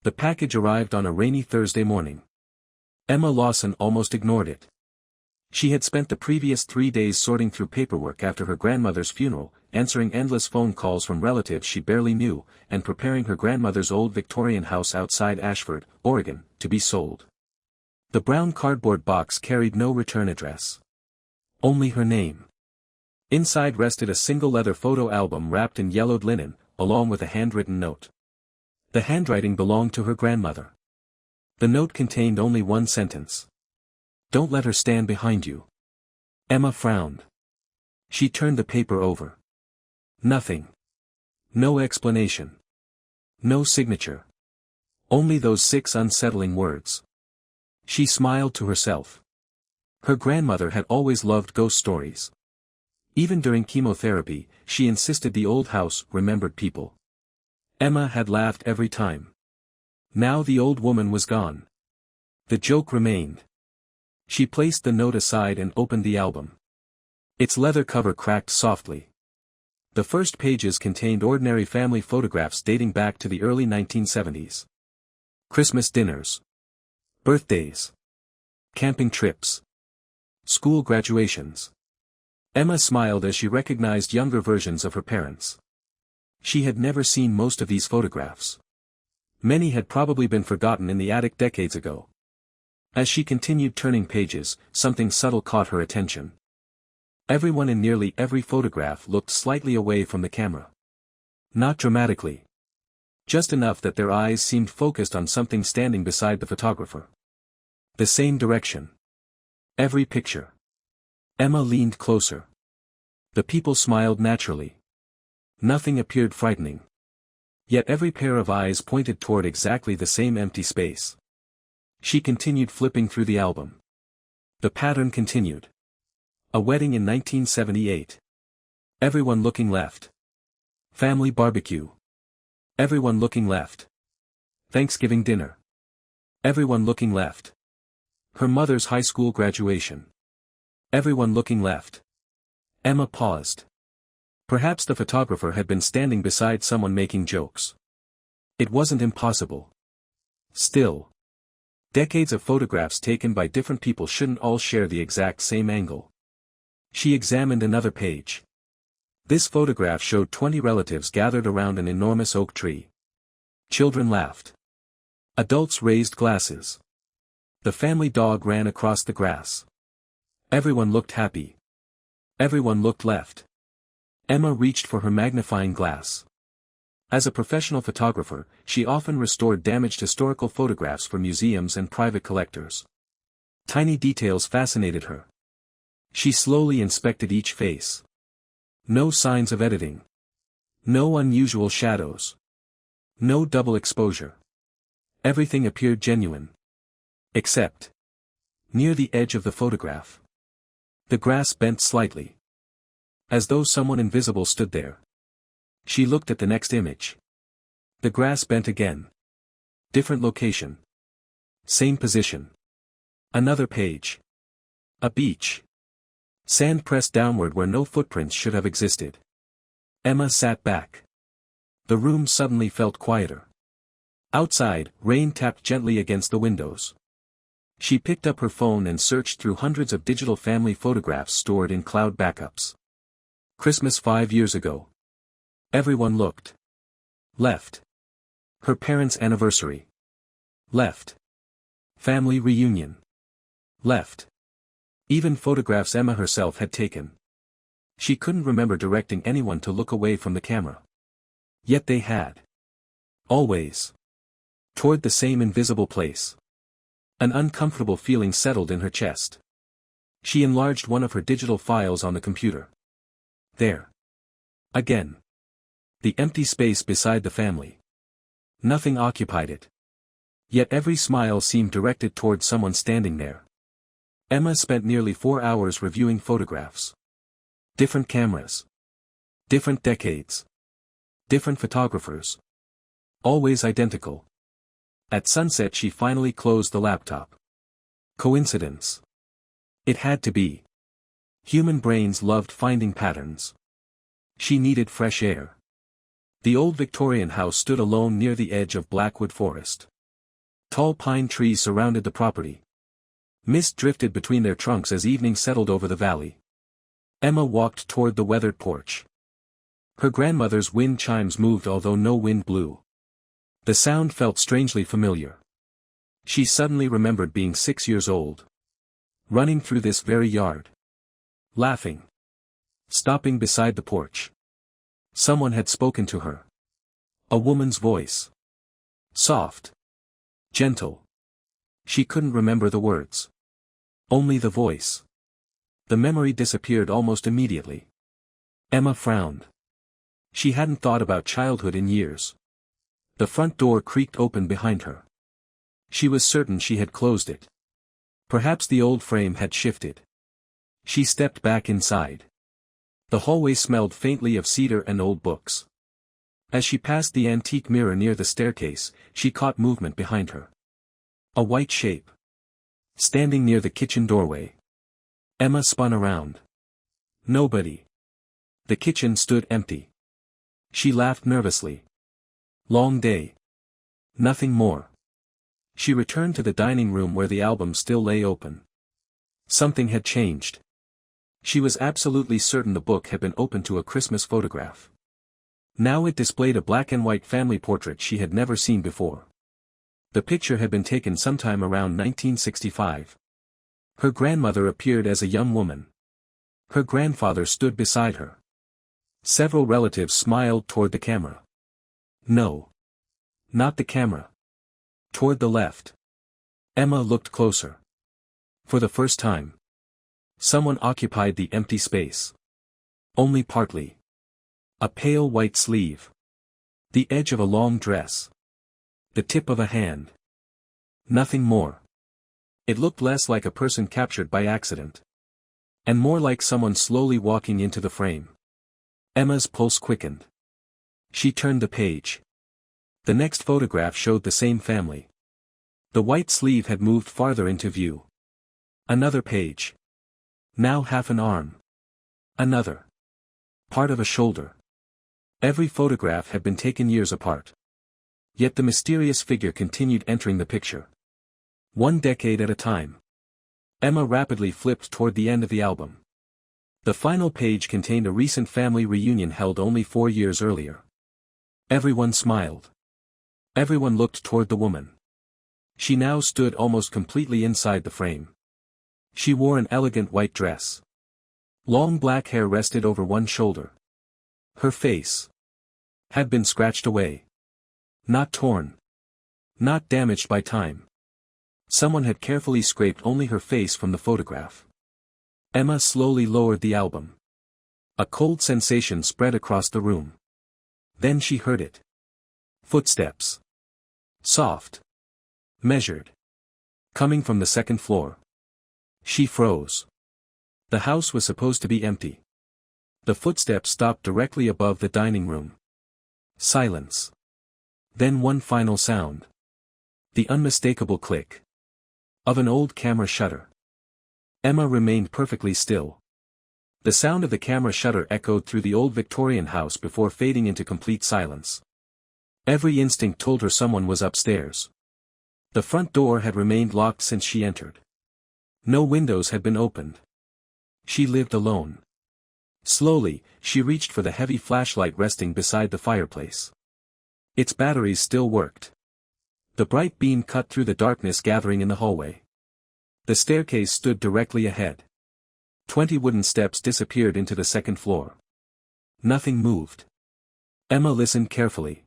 The package arrived on a rainy Thursday morning. Emma Lawson almost ignored it. She had spent the previous 3 days sorting through paperwork after her grandmother's funeral, answering endless phone calls from relatives she barely knew, and preparing her grandmother's old Victorian house outside Ashford, Oregon, to be sold. The brown cardboard box carried no return address. Only her name. Inside rested a single leather photo album wrapped in yellowed linen, along with a handwritten note. The handwriting belonged to her grandmother. The note contained only one sentence. "Don't let her stand behind you." Emma frowned. She turned the paper over. Nothing. No explanation. No signature. Only those 6 unsettling words. She smiled to herself. Her grandmother had always loved ghost stories. Even during chemotherapy, she insisted the old house remembered people. Emma had laughed every time. Now the old woman was gone. The joke remained. She placed the note aside and opened the album. Its leather cover cracked softly. The first pages contained ordinary family photographs dating back to the early 1970s. Christmas dinners. Birthdays. Camping trips. School graduations. Emma smiled as she recognized younger versions of her parents. She had never seen most of these photographs. Many had probably been forgotten in the attic decades ago. As she continued turning pages, something subtle caught her attention. Everyone in nearly every photograph looked slightly away from the camera. Not dramatically. Just enough that their eyes seemed focused on something standing beside the photographer. The same direction. Every picture. Emma leaned closer. The people smiled naturally. Nothing appeared frightening. Yet every pair of eyes pointed toward exactly the same empty space. She continued flipping through the album. The pattern continued. A wedding in 1978. Everyone looking left. Family barbecue. Everyone looking left. Thanksgiving dinner. Everyone looking left. Her mother's high school graduation. Everyone looking left. Emma paused. Perhaps the photographer had been standing beside someone making jokes. It wasn't impossible. Still. Decades of photographs taken by different people shouldn't all share the exact same angle. She examined another page. This photograph showed 20 relatives gathered around an enormous oak tree. Children laughed. Adults raised glasses. The family dog ran across the grass. Everyone looked happy. Everyone looked left. Emma reached for her magnifying glass. As a professional photographer, she often restored damaged historical photographs for museums and private collectors. Tiny details fascinated her. She slowly inspected each face. No signs of editing. No unusual shadows. No double exposure. Everything appeared genuine. Except. Near the edge of the photograph. The grass bent slightly. As though someone invisible stood there. She looked at the next image. The grass bent again. Different location. Same position. Another page. A beach. Sand pressed downward where no footprints should have existed. Emma sat back. The room suddenly felt quieter. Outside, rain tapped gently against the windows. She picked up her phone and searched through hundreds of digital family photographs stored in cloud backups. Christmas 5 years ago. Everyone looked. Left. Her parents' anniversary. Left. Family reunion. Left. Even photographs Emma herself had taken. She couldn't remember directing anyone to look away from the camera. Yet they had. Always. Toward the same invisible place. An uncomfortable feeling settled in her chest. She enlarged one of her digital files on the computer. There. Again. The empty space beside the family. Nothing occupied it. Yet every smile seemed directed toward someone standing there. Emma spent nearly 4 hours reviewing photographs. Different cameras. Different decades. Different photographers. Always identical. At sunset she finally closed the laptop. Coincidence? It had to be. Human brains loved finding patterns. She needed fresh air. The old Victorian house stood alone near the edge of Blackwood Forest. Tall pine trees surrounded the property. Mist drifted between their trunks as evening settled over the valley. Emma walked toward the weathered porch. Her grandmother's wind chimes moved although no wind blew. The sound felt strangely familiar. She suddenly remembered being 6 years old. Running through this very yard. Laughing. Stopping beside the porch. Someone had spoken to her. A woman's voice. Soft. Gentle. She couldn't remember the words. Only the voice. The memory disappeared almost immediately. Emma frowned. She hadn't thought about childhood in years. The front door creaked open behind her. She was certain she had closed it. Perhaps the old frame had shifted. She stepped back inside. The hallway smelled faintly of cedar and old books. As she passed the antique mirror near the staircase, she caught movement behind her. A white shape. Standing near the kitchen doorway. Emma spun around. Nobody. The kitchen stood empty. She laughed nervously. Long day. Nothing more. She returned to the dining room where the album still lay open. Something had changed. She was absolutely certain the book had been opened to a Christmas photograph. Now it displayed a black and white family portrait she had never seen before. The picture had been taken sometime around 1965. Her grandmother appeared as a young woman. Her grandfather stood beside her. Several relatives smiled toward the camera. No. Not the camera. Toward the left. Emma looked closer. For the first time. Someone occupied the empty space. Only partly. A pale white sleeve. The edge of a long dress. The tip of a hand. Nothing more. It looked less like a person captured by accident. And more like someone slowly walking into the frame. Emma's pulse quickened. She turned the page. The next photograph showed the same family. The white sleeve had moved farther into view. Another page. Now half an arm. Another. Part of a shoulder. Every photograph had been taken years apart. Yet the mysterious figure continued entering the picture. 1 decade at a time. Emma rapidly flipped toward the end of the album. The final page contained a recent family reunion held only 4 years earlier. Everyone smiled. Everyone looked toward the woman. She now stood almost completely inside the frame. She wore an elegant white dress. Long black hair rested over one shoulder. Her face had been scratched away. Not torn. Not damaged by time. Someone had carefully scraped only her face from the photograph. Emma slowly lowered the album. A cold sensation spread across the room. Then she heard it. Footsteps. Soft. Measured. Coming from the second floor. She froze. The house was supposed to be empty. The footsteps stopped directly above the dining room. Silence. Then one final sound. The unmistakable click. Of an old camera shutter. Emma remained perfectly still. The sound of the camera shutter echoed through the old Victorian house before fading into complete silence. Every instinct told her someone was upstairs. The front door had remained locked since she entered. No windows had been opened. She lived alone. Slowly, she reached for the heavy flashlight resting beside the fireplace. Its batteries still worked. The bright beam cut through the darkness gathering in the hallway. The staircase stood directly ahead. 20 wooden steps disappeared into the second floor. Nothing moved. Emma listened carefully.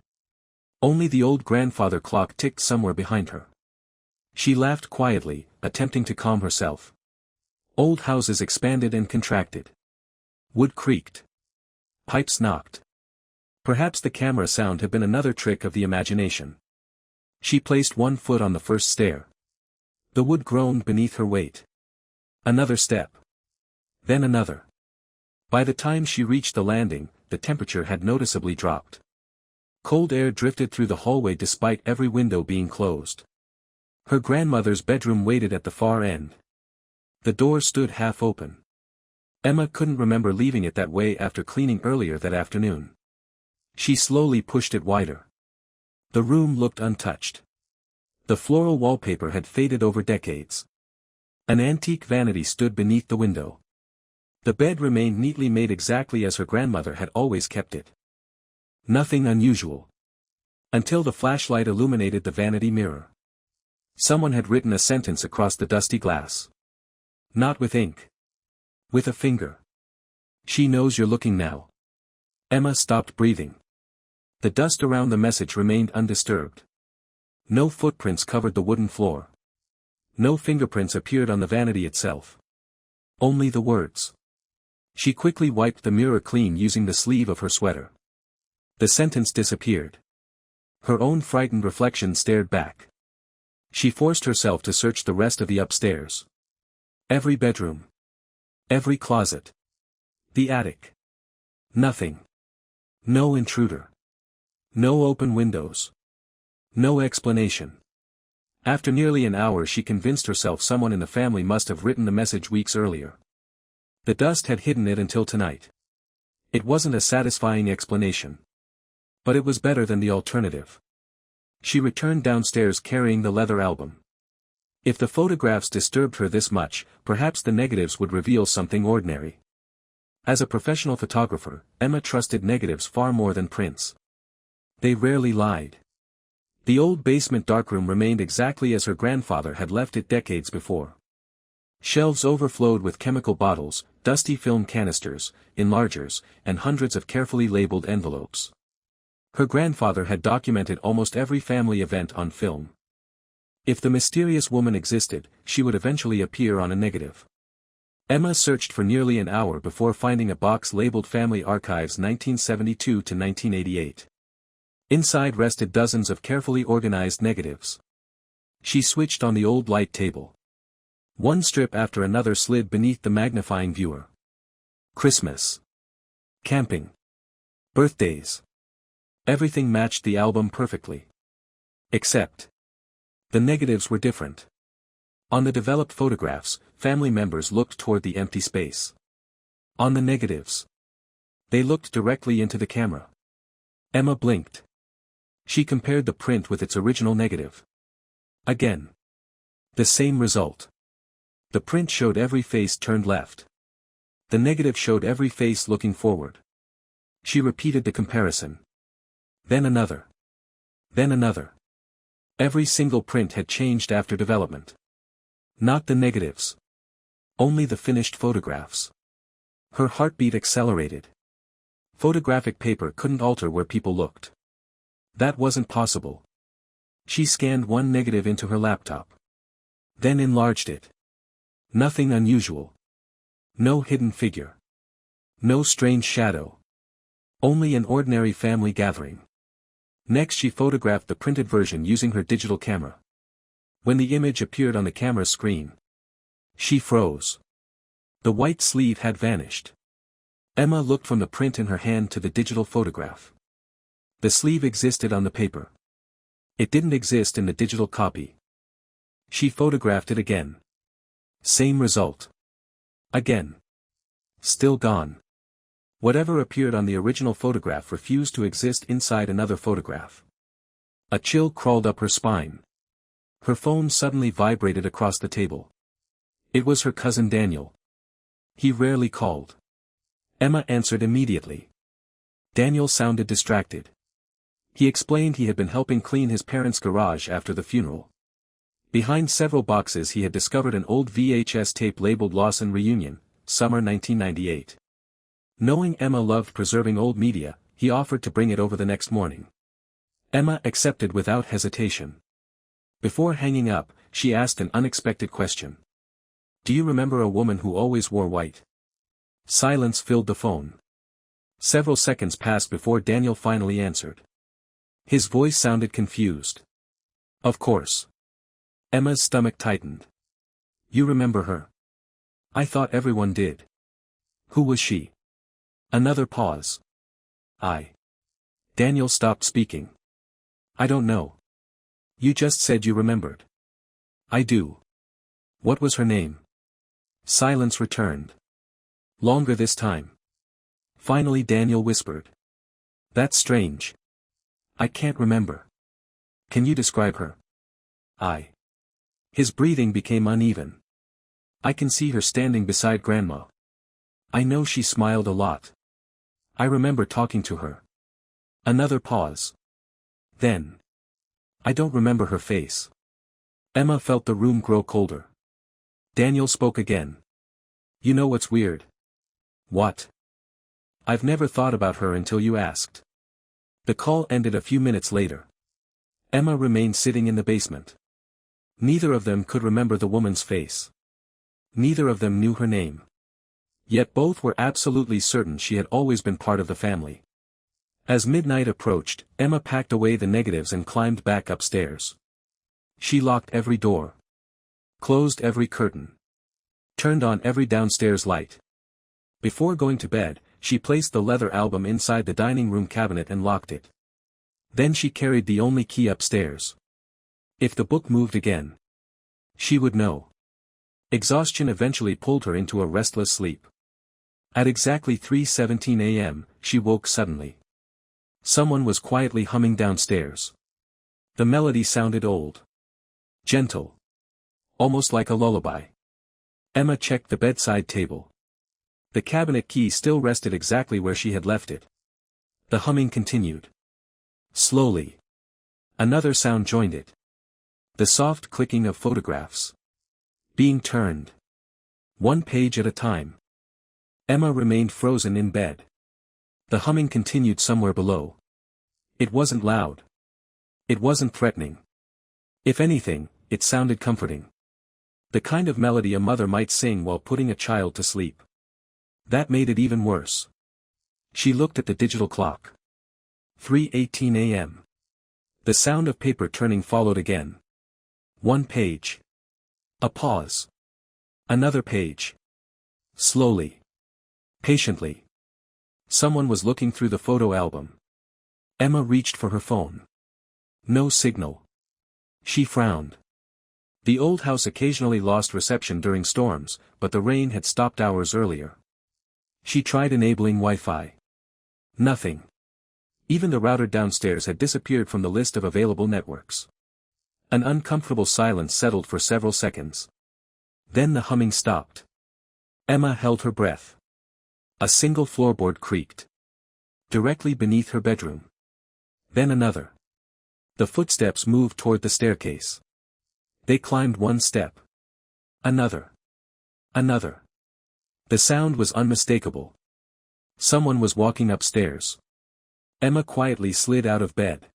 Only the old grandfather clock ticked somewhere behind her. She laughed quietly, attempting to calm herself. Old houses expanded and contracted. Wood creaked. Pipes knocked. Perhaps the camera sound had been another trick of the imagination. She placed one foot on the first stair. The wood groaned beneath her weight. Another step. Then another. By the time she reached the landing, the temperature had noticeably dropped. Cold air drifted through the hallway despite every window being closed. Her grandmother's bedroom waited at the far end. The door stood half open. Emma couldn't remember leaving it that way after cleaning earlier that afternoon. She slowly pushed it wider. The room looked untouched. The floral wallpaper had faded over decades. An antique vanity stood beneath the window. The bed remained neatly made exactly as her grandmother had always kept it. Nothing unusual. Until the flashlight illuminated the vanity mirror. Someone had written a sentence across the dusty glass. Not with ink. With a finger. "She knows you're looking now." Emma stopped breathing. The dust around the message remained undisturbed. No footprints covered the wooden floor. No fingerprints appeared on the vanity itself. Only the words. She quickly wiped the mirror clean using the sleeve of her sweater. The sentence disappeared. Her own frightened reflection stared back. She forced herself to search the rest of the upstairs. Every bedroom. Every closet. The attic. Nothing. No intruder. No open windows. No explanation. After nearly an hour she convinced herself someone in the family must have written the message weeks earlier. The dust had hidden it until tonight. It wasn't a satisfying explanation. But it was better than the alternative. She returned downstairs carrying the leather album. If the photographs disturbed her this much, perhaps the negatives would reveal something ordinary. As a professional photographer, Emma trusted negatives far more than prints. They rarely lied. The old basement darkroom remained exactly as her grandfather had left it decades before. Shelves overflowed with chemical bottles, dusty film canisters, enlargers, and hundreds of carefully labeled envelopes. Her grandfather had documented almost every family event on film. If the mysterious woman existed, she would eventually appear on a negative. Emma searched for nearly an hour before finding a box labeled Family Archives 1972 to 1988. Inside rested dozens of carefully organized negatives. She switched on the old light table. One strip after another slid beneath the magnifying viewer. Christmas. Camping. Birthdays. Everything matched the album perfectly. Except. The negatives were different. On the developed photographs, family members looked toward the empty space. On the negatives. They looked directly into the camera. Emma blinked. She compared the print with its original negative. Again. The same result. The print showed every face turned left. The negative showed every face looking forward. She repeated the comparison. Then another. Then another. Every single print had changed after development. Not the negatives. Only the finished photographs. Her heartbeat accelerated. Photographic paper couldn't alter where people looked. That wasn't possible. She scanned one negative into her laptop. Then enlarged it. Nothing unusual. No hidden figure. No strange shadow. Only an ordinary family gathering. Next she photographed the printed version using her digital camera. When the image appeared on the camera's screen, she froze. The white sleeve had vanished. Emma looked from the print in her hand to the digital photograph. The sleeve existed on the paper. It didn't exist in the digital copy. She photographed it again. Same result. Again. Still gone. Whatever appeared on the original photograph refused to exist inside another photograph. A chill crawled up her spine. Her phone suddenly vibrated across the table. It was her cousin Daniel. He rarely called. Emma answered immediately. Daniel sounded distracted. He explained he had been helping clean his parents' garage after the funeral. Behind several boxes he had discovered an old VHS tape labeled Lawson Reunion, Summer 1998. Knowing Emma loved preserving old media, he offered to bring it over the next morning. Emma accepted without hesitation. Before hanging up, she asked an unexpected question. "Do you remember a woman who always wore white?" Silence filled the phone. Several seconds passed before Daniel finally answered. His voice sounded confused. "Of course." Emma's stomach tightened. "You remember her?" "I thought everyone did." "Who was she?" Another pause. Daniel stopped speaking. "I don't know. You just said you remembered." "I do." "What was her name?" Silence returned. Longer this time. Finally Daniel whispered. "That's strange. I can't remember. Can you describe her?" His breathing became uneven. I can see her standing beside Grandma. I know she smiled a lot. I remember talking to her. Another pause. Then. I don't remember her face. Emma felt the room grow colder. Daniel spoke again. You know what's weird? What? I've never thought about her until you asked. The call ended a few minutes later. Emma remained sitting in the basement. Neither of them could remember the woman's face. Neither of them knew her name. Yet both were absolutely certain she had always been part of the family. As midnight approached, Emma packed away the negatives and climbed back upstairs. She locked every door. Closed every curtain. Turned on every downstairs light. Before going to bed, she placed the leather album inside the dining room cabinet and locked it. Then she carried the only key upstairs. If the book moved again, she would know. Exhaustion eventually pulled her into a restless sleep. At exactly 3:17 a.m., she woke suddenly. Someone was quietly humming downstairs. The melody sounded old. Gentle. Almost like a lullaby. Emma checked the bedside table. The cabinet key still rested exactly where she had left it. The humming continued. Slowly. Another sound joined it. The soft clicking of photographs. Being turned. One page at a time. Emma remained frozen in bed. The humming continued somewhere below. It wasn't loud. It wasn't threatening. If anything, it sounded comforting. The kind of melody a mother might sing while putting a child to sleep. That made it even worse. She looked at the digital clock. 3:18 a.m. The sound of paper turning followed again. One page. A pause. Another page. Slowly. Patiently. Someone was looking through the photo album. Emma reached for her phone. No signal. She frowned. The old house occasionally lost reception during storms, but the rain had stopped hours earlier. She tried enabling Wi-Fi. Nothing. Even the router downstairs had disappeared from the list of available networks. An uncomfortable silence settled for several seconds. Then the humming stopped. Emma held her breath. A single floorboard creaked. Directly beneath her bedroom. Then another. The footsteps moved toward the staircase. They climbed one step. Another. Another. The sound was unmistakable. Someone was walking upstairs. Emma quietly slid out of bed.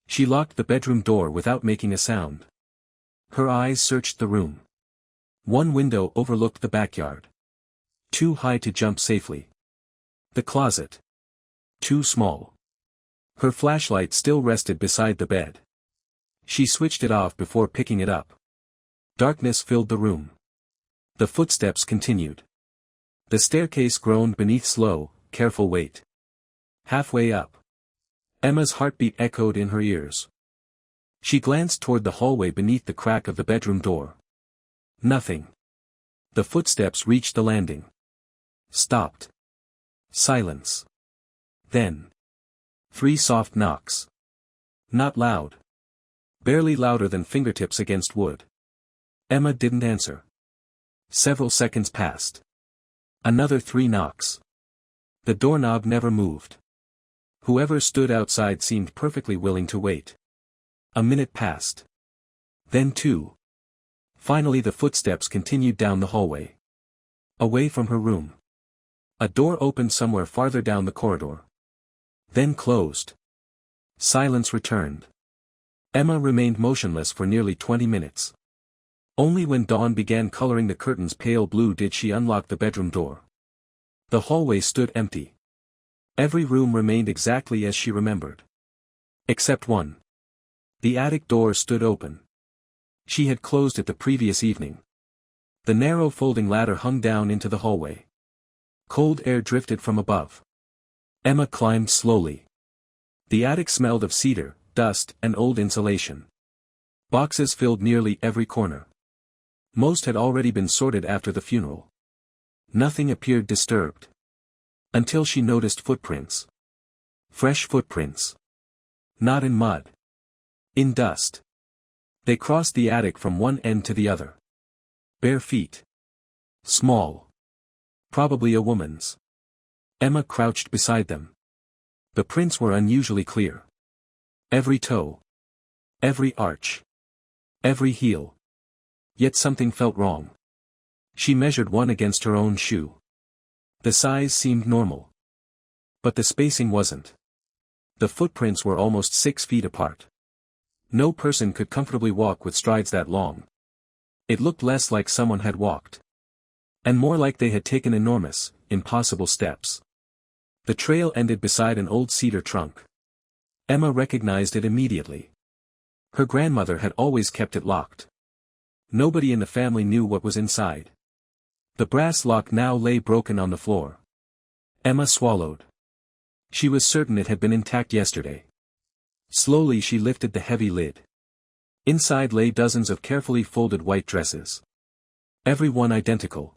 She locked the bedroom door without making a sound. Her eyes searched the room. One window overlooked the backyard. Too high to jump safely. The closet. Too small. Her flashlight still rested beside the bed. She switched it off before picking it up. Darkness filled the room. The footsteps continued. The staircase groaned beneath slow, careful weight. Halfway up. Emma's heartbeat echoed in her ears. She glanced toward the hallway beneath the crack of the bedroom door. Nothing. The footsteps reached the landing. Stopped. Silence. Then. 3 soft knocks. Not loud. Barely louder than fingertips against wood. Emma didn't answer. Several seconds passed. Another 3 knocks. The doorknob never moved. Whoever stood outside seemed perfectly willing to wait. A minute passed. Then 2. Finally the footsteps continued down the hallway. Away from her room. A door opened somewhere farther down the corridor. Then closed. Silence returned. Emma remained motionless for nearly 20 minutes. Only when dawn began coloring the curtains pale blue did she unlock the bedroom door. The hallway stood empty. Every room remained exactly as she remembered. Except one. The attic door stood open. She had closed it the previous evening. The narrow folding ladder hung down into the hallway. Cold air drifted from above. Emma climbed slowly. The attic smelled of cedar, dust, and old insulation. Boxes filled nearly every corner. Most had already been sorted after the funeral. Nothing appeared disturbed. Until she noticed footprints. Fresh footprints. Not in mud. In dust. They crossed the attic from one end to the other. Bare feet. Small. Probably a woman's. Emma crouched beside them. The prints were unusually clear. Every toe. Every arch. Every heel. Yet something felt wrong. She measured one against her own shoe. The size seemed normal. But the spacing wasn't. The footprints were almost 6 feet apart. No person could comfortably walk with strides that long. It looked less like someone had walked. And more like they had taken enormous, impossible steps. The trail ended beside an old cedar trunk. Emma recognized it immediately. Her grandmother had always kept it locked. Nobody in the family knew what was inside. The brass lock now lay broken on the floor. Emma swallowed. She was certain it had been intact yesterday. Slowly she lifted the heavy lid. Inside lay dozens of carefully folded white dresses. Every one identical.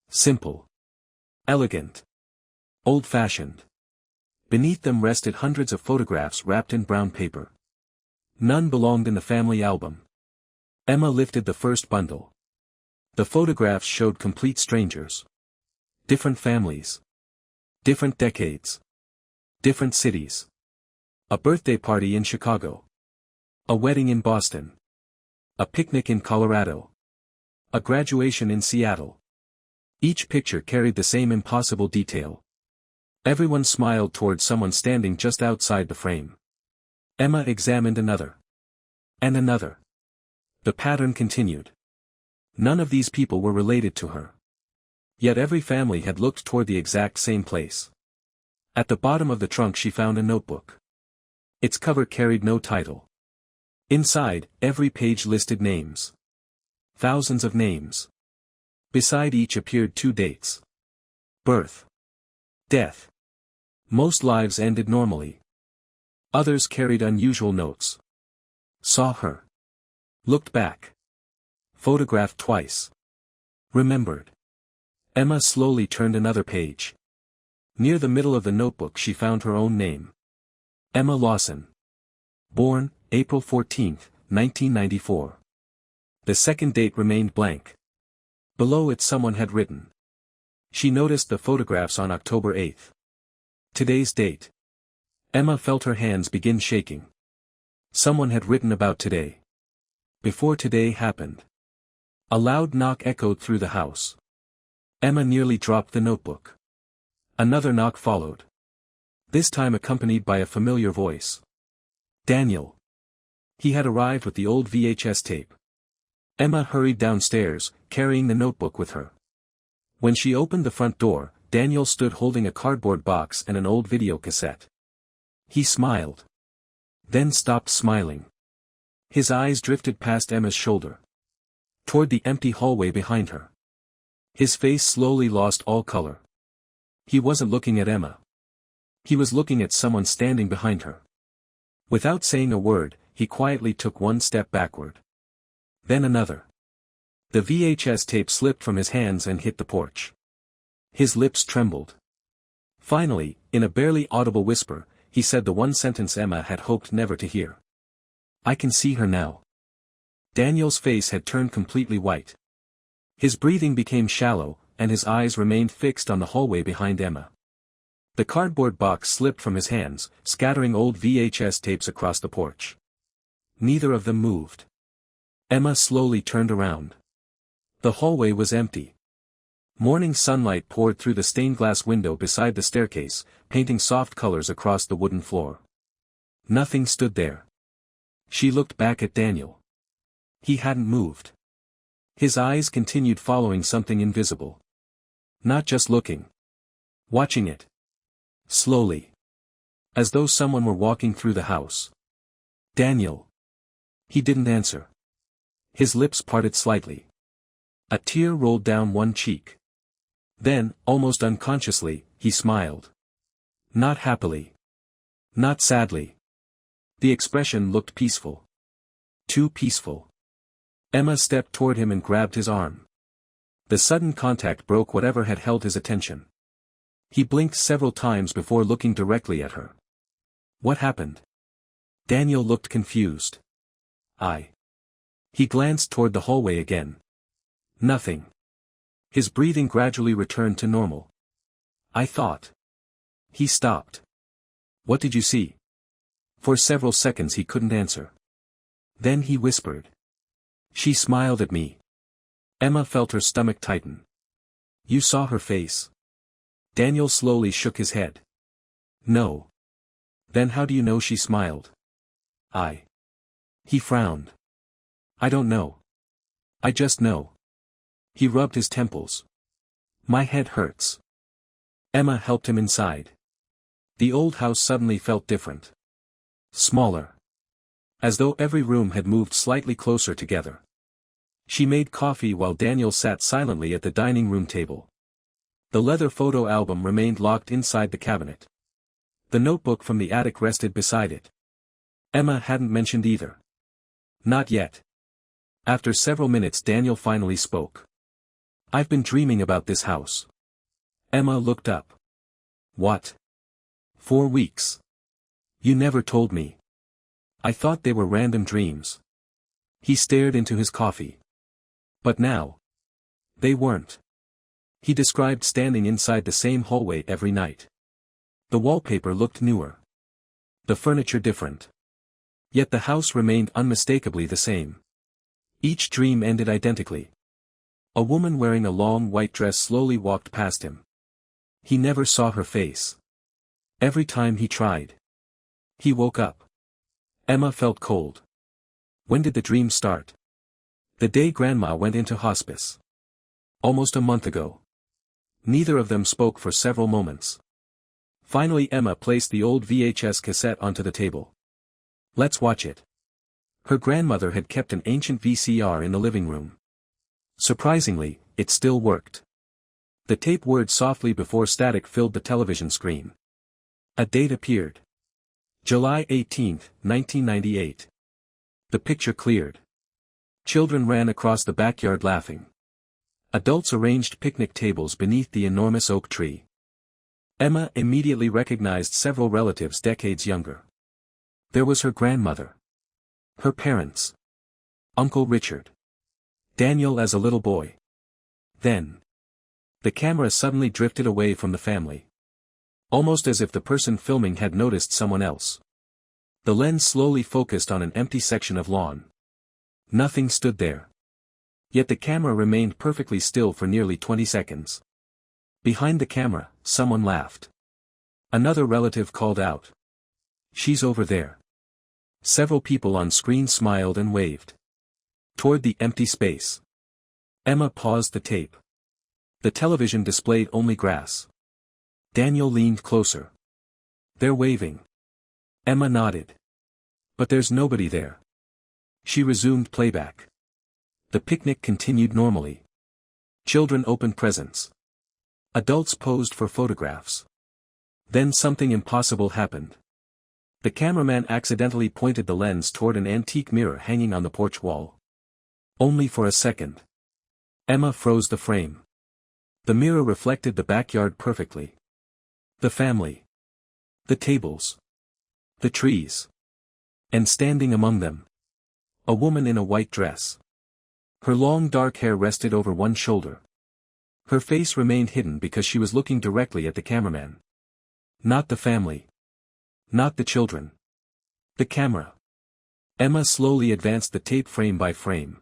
Simple. Elegant. Old-fashioned. Beneath them rested hundreds of photographs wrapped in brown paper. None belonged in the family album. Emma lifted the first bundle. The photographs showed complete strangers. Different families. Different decades. Different cities. A birthday party in Chicago. A wedding in Boston. A picnic in Colorado. A graduation in Seattle. Each picture carried the same impossible detail. Everyone smiled toward someone standing just outside the frame. Emma examined another. And another. The pattern continued. None of these people were related to her. Yet every family had looked toward the exact same place. At the bottom of the trunk she found a notebook. Its cover carried no title. Inside, every page listed names. Thousands of names. Beside each appeared 2 dates. Birth. Death. Most lives ended normally. Others carried unusual notes. Saw her. Looked back. Photographed twice. Remembered. Emma slowly turned another page. Near the middle of the notebook she found her own name. Emma Lawson. Born, April 14, 1994. The second date remained blank. Below it someone had written. She noticed the photographs on October 8. Today's date. Emma felt her hands begin shaking. Someone had written about today. Before today happened. A loud knock echoed through the house. Emma nearly dropped the notebook. Another knock followed. This time accompanied by a familiar voice. Daniel. He had arrived with the old VHS tape. Emma hurried downstairs, carrying the notebook with her. When she opened the front door, Daniel stood holding a cardboard box and an old video cassette. He smiled. Then stopped smiling. His eyes drifted past Emma's shoulder. Toward the empty hallway behind her. His face slowly lost all color. He wasn't looking at Emma. He was looking at someone standing behind her. Without saying a word, he quietly took one step backward. Then another. The VHS tape slipped from his hands and hit the porch. His lips trembled. Finally, in a barely audible whisper, he said the one sentence Emma had hoped never to hear. I can see her now. Daniel's face had turned completely white. His breathing became shallow, and his eyes remained fixed on the hallway behind Emma. The cardboard box slipped from his hands, scattering old VHS tapes across the porch. Neither of them moved. Emma slowly turned around. The hallway was empty. Morning sunlight poured through the stained glass window beside the staircase, painting soft colors across the wooden floor. Nothing stood there. She looked back at Daniel. He hadn't moved. His eyes continued following something invisible. Not just looking. Watching it. Slowly. As though someone were walking through the house. Daniel. He didn't answer. His lips parted slightly. A tear rolled down one cheek. Then, almost unconsciously, he smiled. Not happily. Not sadly. The expression looked peaceful. Too peaceful. Emma stepped toward him and grabbed his arm. The sudden contact broke whatever had held his attention. He blinked several times before looking directly at her. What happened? Daniel looked confused. I He glanced toward the hallway again. Nothing. His breathing gradually returned to normal. I thought. He stopped. What did you see? For several seconds he couldn't answer. Then he whispered. She smiled at me. Emma felt her stomach tighten. You saw her face? Daniel slowly shook his head. No. Then how do you know she smiled? He frowned. I don't know. I just know. He rubbed his temples. My head hurts. Emma helped him inside. The old house suddenly felt different. Smaller. As though every room had moved slightly closer together. She made coffee while Daniel sat silently at the dining room table. The leather photo album remained locked inside the cabinet. The notebook from the attic rested beside it. Emma hadn't mentioned either. Not yet. After several minutes Daniel finally spoke. I've been dreaming about this house. Emma looked up. What? 4 weeks. You never told me. I thought they were random dreams. He stared into his coffee. But now. They weren't. He described standing inside the same hallway every night. The wallpaper looked newer. The furniture different. Yet the house remained unmistakably the same. Each dream ended identically. A woman wearing a long white dress slowly walked past him. He never saw her face. Every time he tried. He woke up. Emma felt cold. When did the dream start? The day Grandma went into hospice. Almost a month ago. Neither of them spoke for several moments. Finally Emma placed the old VHS cassette onto the table. Let's watch it. Her grandmother had kept an ancient VCR in the living room. Surprisingly, it still worked. The tape whirred softly before static filled the television screen. A date appeared. July 18, 1998. The picture cleared. Children ran across the backyard laughing. Adults arranged picnic tables beneath the enormous oak tree. Emma immediately recognized several relatives decades younger. There was her grandmother. Her parents. Uncle Richard. Daniel as a little boy. Then. The camera suddenly drifted away from the family. Almost as if the person filming had noticed someone else. The lens slowly focused on an empty section of lawn. Nothing stood there. Yet the camera remained perfectly still for nearly 20 seconds. Behind the camera, someone laughed. Another relative called out. She's over there. Several people on screen smiled and waved. Toward the empty space. Emma paused the tape. The television displayed only grass. Daniel leaned closer. They're waving. Emma nodded. But there's nobody there. She resumed playback. The picnic continued normally. Children opened presents. Adults posed for photographs. Then something impossible happened. The cameraman accidentally pointed the lens toward an antique mirror hanging on the porch wall. Only for a second. Emma froze the frame. The mirror reflected the backyard perfectly. The family. The tables. The trees. And standing among them. A woman in a white dress. Her long dark hair rested over one shoulder. Her face remained hidden because she was looking directly at the cameraman. Not the family. Not the children. The camera. Emma slowly advanced the tape frame by frame.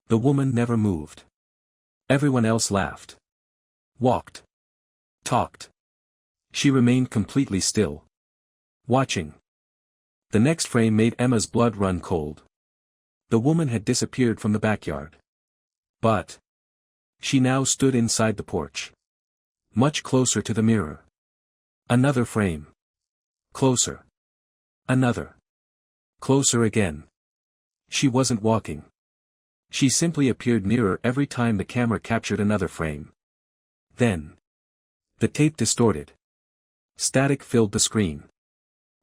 The woman never moved. Everyone else laughed. Walked. Talked. She remained completely still. Watching. The next frame made Emma's blood run cold. The woman had disappeared from the backyard. But. She now stood inside the porch. Much closer to the mirror. Another frame. Closer. Another. Closer again. She wasn't walking. She simply appeared nearer every time the camera captured another frame. Then. The tape distorted. Static filled the screen.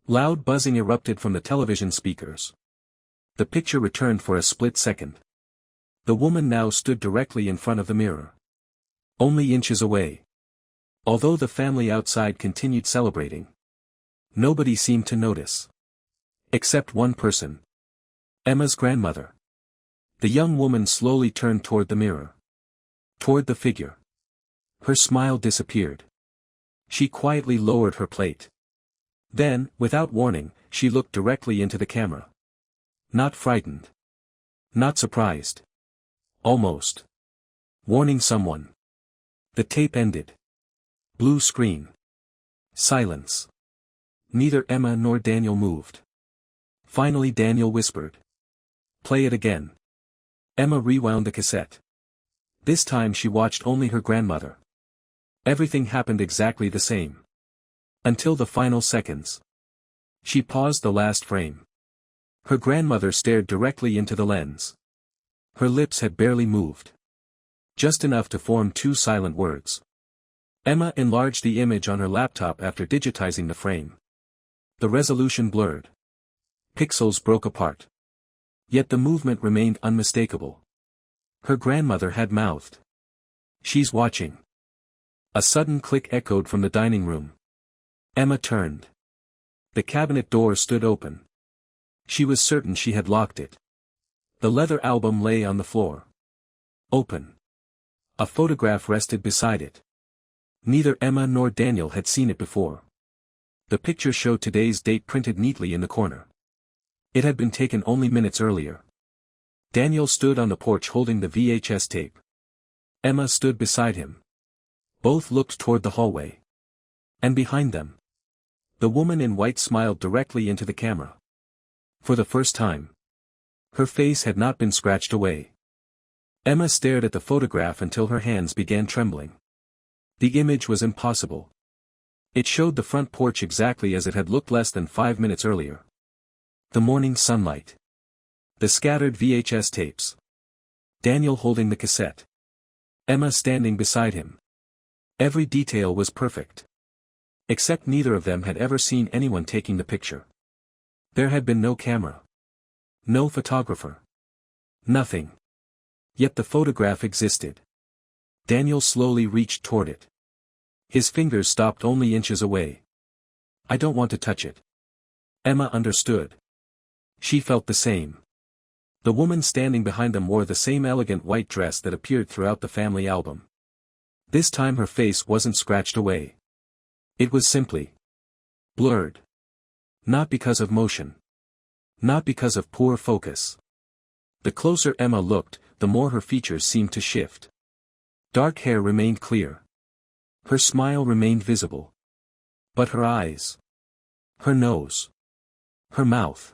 Loud buzzing erupted from the television speakers. The picture returned for a split second. The woman now stood directly in front of the mirror. Only inches away. Although the family outside continued celebrating. Nobody seemed to notice. Except one person. Emma's grandmother. The young woman slowly turned toward the mirror. Toward the figure. Her smile disappeared. She quietly lowered her plate. Then, without warning, she looked directly into the camera. Not frightened. Not surprised. Almost. Warning someone. The tape ended. Blue screen. Silence. Neither Emma nor Daniel moved. Finally Daniel whispered. "Play it again." Emma rewound the cassette. This time she watched only her grandmother. Everything happened exactly the same. Until the final seconds. She paused the last frame. Her grandmother stared directly into the lens. Her lips had barely moved. Just enough to form two silent words. Emma enlarged the image on her laptop after digitizing the frame. The resolution blurred. Pixels broke apart. Yet the movement remained unmistakable. Her grandmother had mouthed. "She's watching." A sudden click echoed from the dining room. Emma turned. The cabinet door stood open. She was certain she had locked it. The leather album lay on the floor. Open. A photograph rested beside it. Neither Emma nor Daniel had seen it before. The picture showed today's date printed neatly in the corner. It had been taken only minutes earlier. Daniel stood on the porch holding the VHS tape. Emma stood beside him. Both looked toward the hallway. And behind them. The woman in white smiled directly into the camera. For the first time. Her face had not been scratched away. Emma stared at the photograph until her hands began trembling. The image was impossible. It showed the front porch exactly as it had looked less than 5 minutes earlier. The morning sunlight. The scattered VHS tapes. Daniel holding the cassette. Emma standing beside him. Every detail was perfect. Except neither of them had ever seen anyone taking the picture. There had been no camera. No photographer. Nothing. Yet the photograph existed. Daniel slowly reached toward it. His fingers stopped only inches away. "I don't want to touch it." Emma understood. She felt the same. The woman standing behind them wore the same elegant white dress that appeared throughout the family album. This time her face wasn't scratched away. It was simply blurred. Not because of motion. Not because of poor focus. The closer Emma looked, the more her features seemed to shift. Dark hair remained clear. Her smile remained visible. But her eyes. Her nose. Her mouth.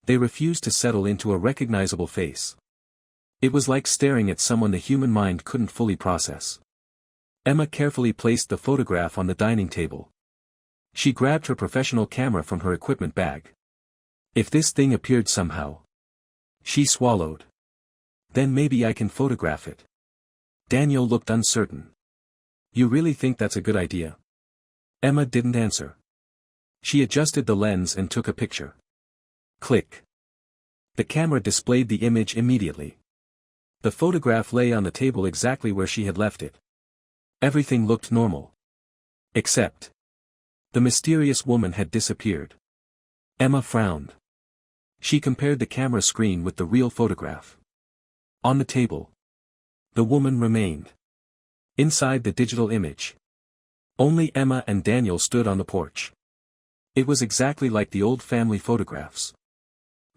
They refused to settle into a recognizable face. It was like staring at someone the human mind couldn't fully process. Emma carefully placed the photograph on the dining table. She grabbed her professional camera from her equipment bag. If this thing appeared somehow. She swallowed. Then maybe I can photograph it. Daniel looked uncertain. "You really think that's a good idea?" Emma didn't answer. She adjusted the lens and took a picture. Click. The camera displayed the image immediately. The photograph lay on the table exactly where she had left it. Everything looked normal. Except. The mysterious woman had disappeared. Emma frowned. She compared the camera screen with the real photograph. On the table. The woman remained. Inside the digital image. Only Emma and Daniel stood on the porch. It was exactly like the old family photographs.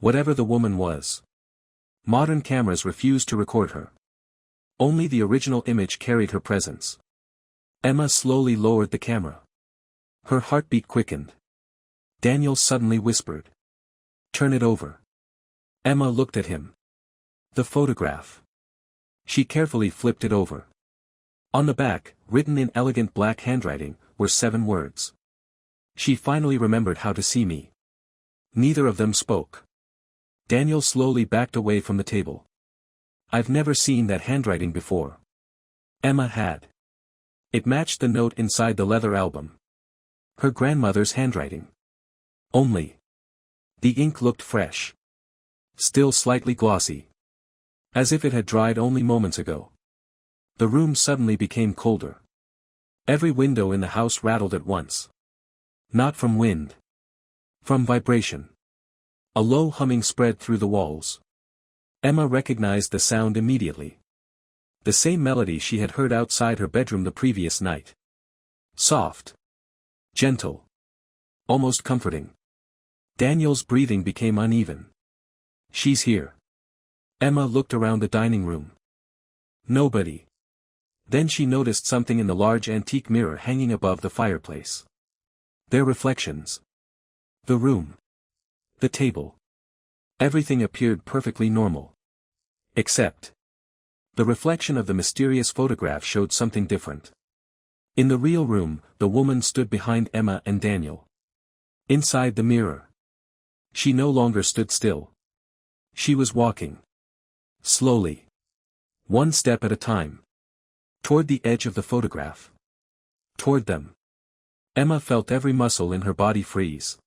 Whatever the woman was. Modern cameras refused to record her. Only the original image carried her presence. Emma slowly lowered the camera. Her heartbeat quickened. Daniel suddenly whispered. "Turn it over." Emma looked at him. The photograph. She carefully flipped it over. On the back, written in elegant black handwriting, were 7 words. She finally remembered how to see me. Neither of them spoke. Daniel slowly backed away from the table. "I've never seen that handwriting before." Emma had. It matched the note inside the leather album. Her grandmother's handwriting. Only. The ink looked fresh. Still slightly glossy. As if it had dried only moments ago. The room suddenly became colder. Every window in the house rattled at once. Not from wind. From vibration. A low humming spread through the walls. Emma recognized the sound immediately. The same melody she had heard outside her bedroom the previous night. Soft. Gentle. Almost comforting. Daniel's breathing became uneven. She's here. Emma looked around the dining room. Nobody. Then she noticed something in the large antique mirror hanging above the fireplace. Their reflections. The room. The table. Everything appeared perfectly normal. Except. The reflection of the mysterious photograph showed something different. In the real room, the woman stood behind Emma and Daniel. Inside the mirror. She no longer stood still. She was walking. Slowly. One step at a time. Toward the edge of the photograph. Toward them. Emma felt every muscle in her body freeze.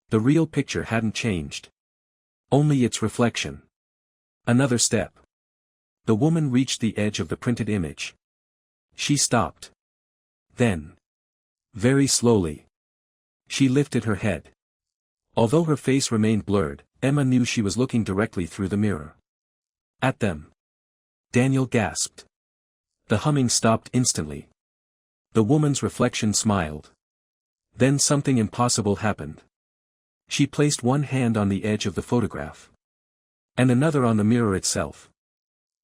The real picture hadn't changed. Only its reflection. Another step. The woman reached the edge of the printed image. She stopped. Then. Very slowly. She lifted her head. Although her face remained blurred, Emma knew she was looking directly through the mirror. At them. Daniel gasped. The humming stopped instantly. The woman's reflection smiled. Then something impossible happened. She placed one hand on the edge of the photograph. And another on the mirror itself.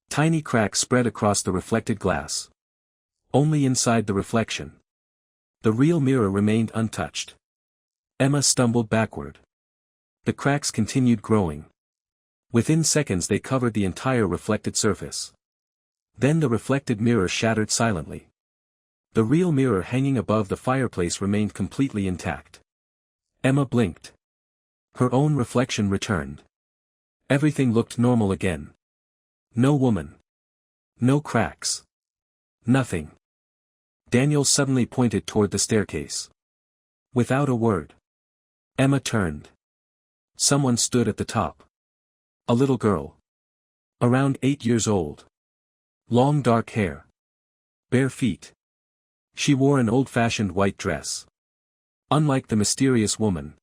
Tiny cracks spread across the reflected glass. Only inside the reflection. The real mirror remained untouched. Emma stumbled backward. The cracks continued growing. Within seconds they covered the entire reflected surface. Then the reflected mirror shattered silently. The real mirror hanging above the fireplace remained completely intact. Emma blinked. Her own reflection returned. Everything looked normal again. No woman. No cracks. Nothing. Daniel suddenly pointed toward the staircase. Without a word. Emma turned. Someone stood at the top. A little girl. Around 8 years old. Long dark hair. Bare feet. She wore an old-fashioned white dress. Unlike the mysterious woman.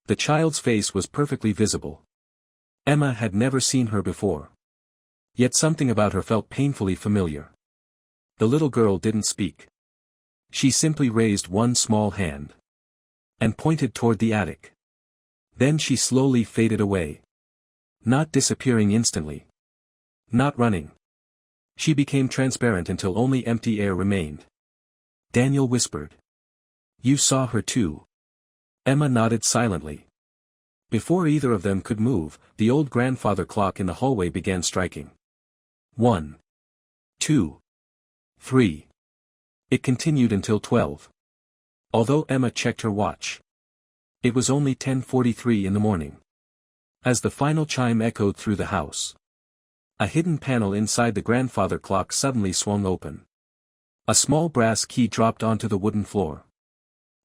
The child's face was perfectly visible. Emma had never seen her before. Yet something about her felt painfully familiar. The little girl didn't speak. She simply raised one small hand. And pointed toward the attic. Then she slowly faded away. Not disappearing instantly. Not running. She became transparent until only empty air remained. Daniel whispered. You saw her too. Emma nodded silently. Before either of them could move, the old grandfather clock in the hallway began striking. 1. 2. 3. It continued until 12. Although Emma checked her watch. It was only 10:43 in the morning. As the final chime echoed through the house. A hidden panel inside the grandfather clock suddenly swung open. A small brass key dropped onto the wooden floor.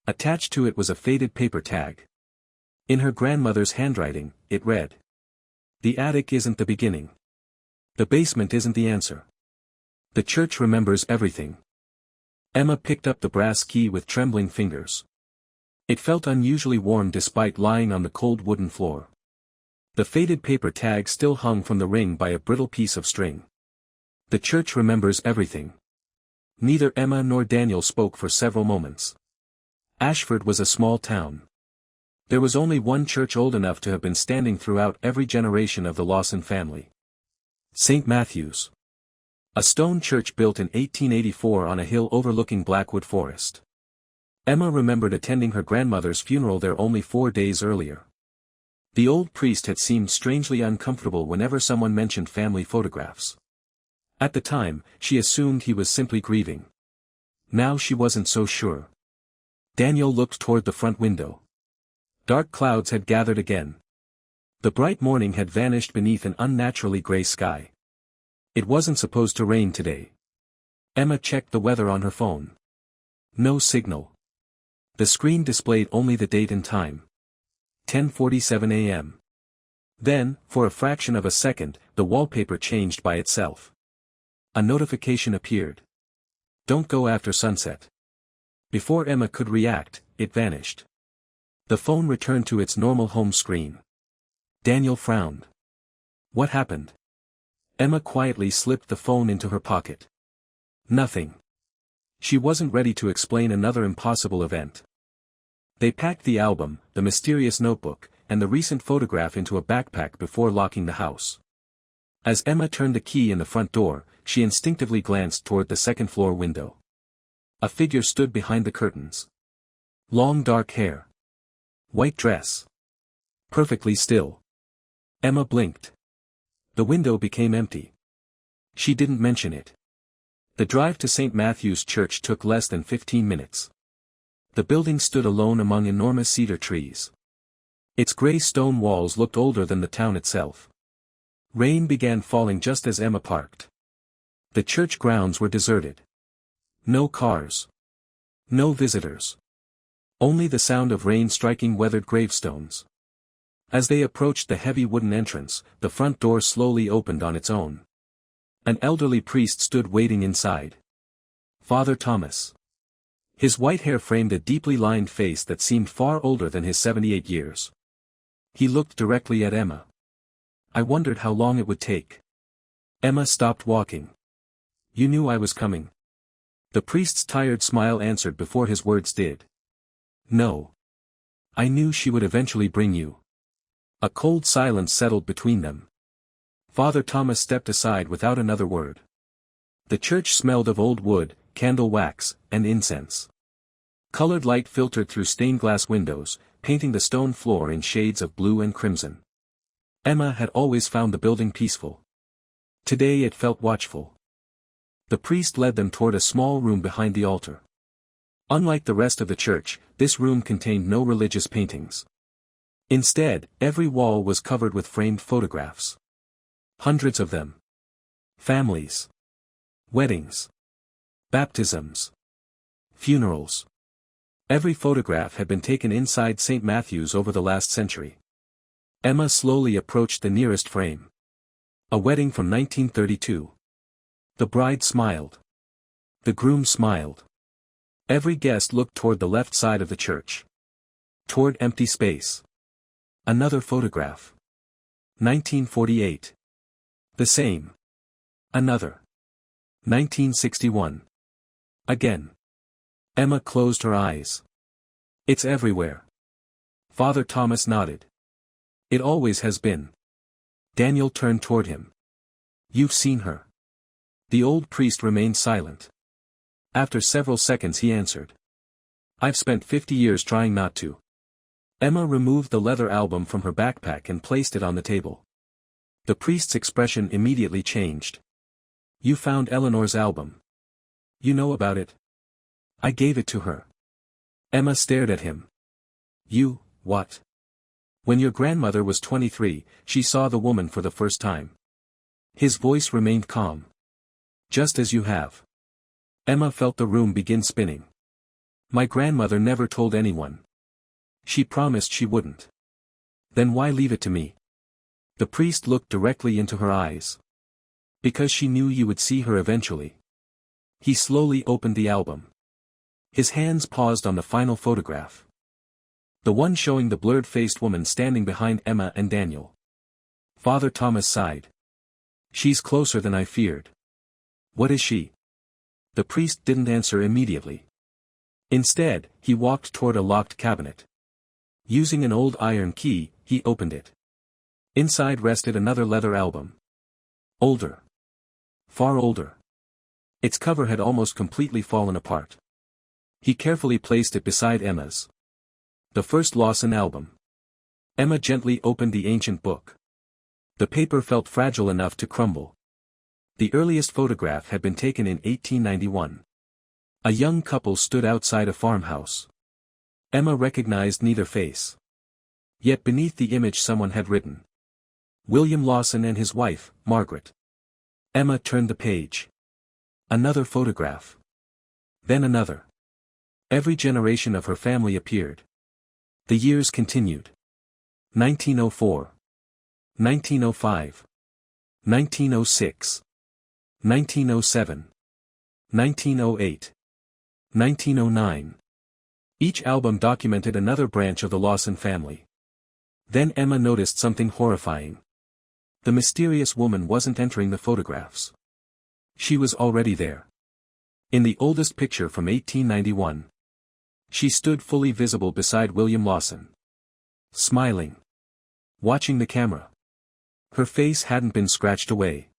Attached to it was a faded paper tag. In her grandmother's handwriting, it read. The attic isn't the beginning. The basement isn't the answer. The church remembers everything. Emma picked up the brass key with trembling fingers. It felt unusually warm despite lying on the cold wooden floor. The faded paper tag still hung from the ring by a brittle piece of string. The church remembers everything. Neither Emma nor Daniel spoke for several moments. Ashford was a small town. There was only one church old enough to have been standing throughout every generation of the Lawson family. St. Matthew's. A stone church built in 1884 on a hill overlooking Blackwood Forest. Emma remembered attending her grandmother's funeral there only 4 days earlier. The old priest had seemed strangely uncomfortable whenever someone mentioned family photographs. At the time, she assumed he was simply grieving. Now she wasn't so sure. Daniel looked toward the front window. Dark clouds had gathered again. The bright morning had vanished beneath an unnaturally gray sky. It wasn't supposed to rain today. Emma checked the weather on her phone. No signal. The screen displayed only the date and time. 10:47 a.m. Then, for a fraction of a second, the wallpaper changed by itself. A notification appeared. Don't go after sunset. Before Emma could react, it vanished. The phone returned to its normal home screen. Daniel frowned. What happened? Emma quietly slipped the phone into her pocket. Nothing. She wasn't ready to explain another impossible event. They packed the album, the mysterious notebook, and the recent photograph into a backpack before locking the house. As Emma turned the key in the front door, she instinctively glanced toward the second-floor window. A figure stood behind the curtains. Long dark hair. White dress. Perfectly still. Emma blinked. The window became empty. She didn't mention it. The drive to St. Matthew's Church took less than 15 minutes. The building stood alone among enormous cedar trees. Its gray stone walls looked older than the town itself. Rain began falling just as Emma parked. The church grounds were deserted. No cars. No visitors. Only the sound of rain striking weathered gravestones. As they approached the heavy wooden entrance, the front door slowly opened on its own. An elderly priest stood waiting inside. Father Thomas. His white hair framed a deeply lined face that seemed far older than his 78 years. He looked directly at Emma. I wondered how long it would take. Emma stopped walking. You knew I was coming. The priest's tired smile answered before his words did. No. I knew she would eventually bring you. A cold silence settled between them. Father Thomas stepped aside without another word. The church smelled of old wood, candle wax, and incense. Colored light filtered through stained glass windows, painting the stone floor in shades of blue and crimson. Emma had always found the building peaceful. Today it felt watchful. The priest led them toward a small room behind the altar. Unlike the rest of the church, this room contained no religious paintings. Instead, every wall was covered with framed photographs. Hundreds of them. Families. Weddings. Baptisms. Funerals. Every photograph had been taken inside St. Matthew's over the last century. Emma slowly approached the nearest frame. A wedding from 1932. The bride smiled. The groom smiled. Every guest looked toward the left side of the church. Toward empty space. Another photograph. 1948. The same. Another. 1961. Again. Emma closed her eyes. It's everywhere. Father Thomas nodded. It always has been. Daniel turned toward him. You've seen her. The old priest remained silent. After several seconds he answered. I've spent 50 years trying not to. Emma removed the leather album from her backpack and placed it on the table. The priest's expression immediately changed. You found Eleanor's album. You know about it? I gave it to her. Emma stared at him. You, what? When your grandmother was 23, she saw the woman for the first time. His voice remained calm. Just as you have. Emma felt the room begin spinning. My grandmother never told anyone. She promised she wouldn't. Then why leave it to me? The priest looked directly into her eyes. Because she knew you would see her eventually. He slowly opened the album. His hands paused on the final photograph. The one showing the blurred-faced woman standing behind Emma and Daniel. Father Thomas sighed. She's closer than I feared. What is she? The priest didn't answer immediately. Instead, he walked toward a locked cabinet. Using an old iron key, he opened it. Inside rested another leather album. Older. Far older. Its cover had almost completely fallen apart. He carefully placed it beside Emma's. The first Lawson album. Emma gently opened the ancient book. The paper felt fragile enough to crumble. The earliest photograph had been taken in 1891. A young couple stood outside a farmhouse. Emma recognized neither face. Yet beneath the image someone had written. William Lawson and his wife, Margaret. Emma turned the page. Another photograph. Then another. Every generation of her family appeared. The years continued. 1904. 1905. 1906. 1907. 1908. 1909. Each album documented another branch of the Lawson family. Then Emma noticed something horrifying. The mysterious woman wasn't entering the photographs. She was already there. In the oldest picture from 1891. She stood fully visible beside William Lawson. Smiling. Watching the camera. Her face hadn't been scratched away.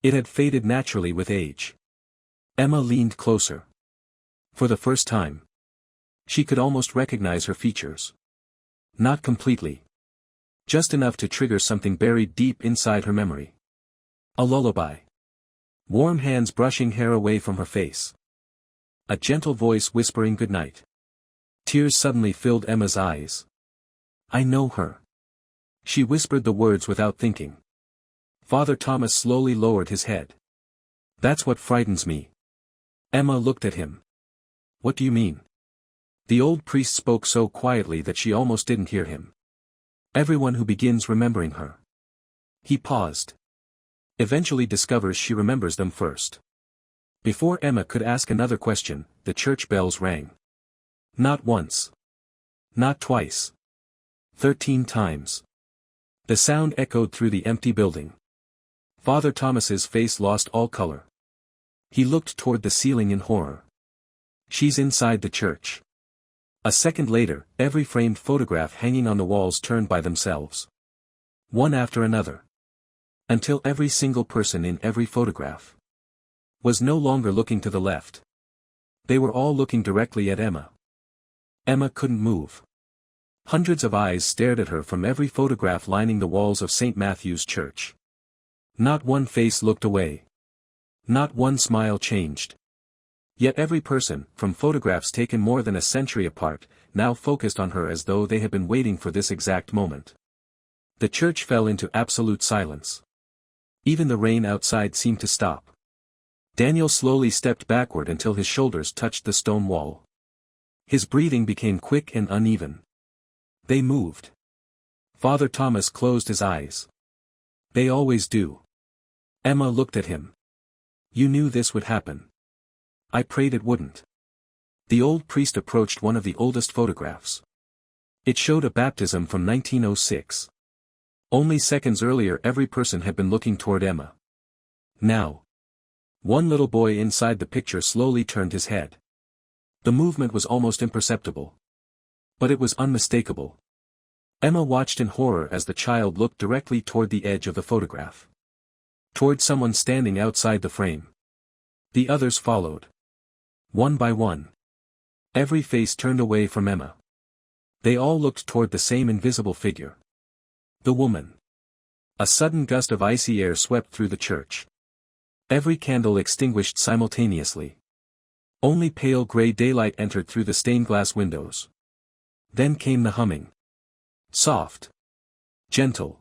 It had faded naturally with age. Emma leaned closer. For the first time. She could almost recognize her features. Not completely. Just enough to trigger something buried deep inside her memory. A lullaby. Warm hands brushing hair away from her face. A gentle voice whispering goodnight. Tears suddenly filled Emma's eyes. I know her. She whispered the words without thinking. Father Thomas slowly lowered his head. That's what frightens me. Emma looked at him. What do you mean? The old priest spoke so quietly that she almost didn't hear him. Everyone who begins remembering her. He paused. Eventually discovers she remembers them first. Before Emma could ask another question, the church bells rang. Not once. Not twice. 13 times. The sound echoed through the empty building. Father Thomas's face lost all color. He looked toward the ceiling in horror. She's inside the church. A second later, every framed photograph hanging on the walls turned by themselves. One after another. Until every single person in every photograph was no longer looking to the left. They were all looking directly at Emma. Emma couldn't move. Hundreds of eyes stared at her from every photograph lining the walls of St. Matthew's Church. Not one face looked away. Not one smile changed. Yet every person, from photographs taken more than a century apart, now focused on her as though they had been waiting for this exact moment. The church fell into absolute silence. Even the rain outside seemed to stop. Daniel slowly stepped backward until his shoulders touched the stone wall. His breathing became quick and uneven. They moved. Father Thomas closed his eyes. They always do. Emma looked at him. You knew this would happen. I prayed it wouldn't. The old priest approached one of the oldest photographs. It showed a baptism from 1906. Only seconds earlier every person had been looking toward Emma. Now. One little boy inside the picture slowly turned his head. The movement was almost imperceptible. But it was unmistakable. Emma watched in horror as the child looked directly toward the edge of the photograph. Toward someone standing outside the frame. The others followed. One by one. Every face turned away from Emma. They all looked toward the same invisible figure. The woman. A sudden gust of icy air swept through the church. Every candle extinguished simultaneously. Only pale gray daylight entered through the stained glass windows. Then came the humming. Soft. Gentle.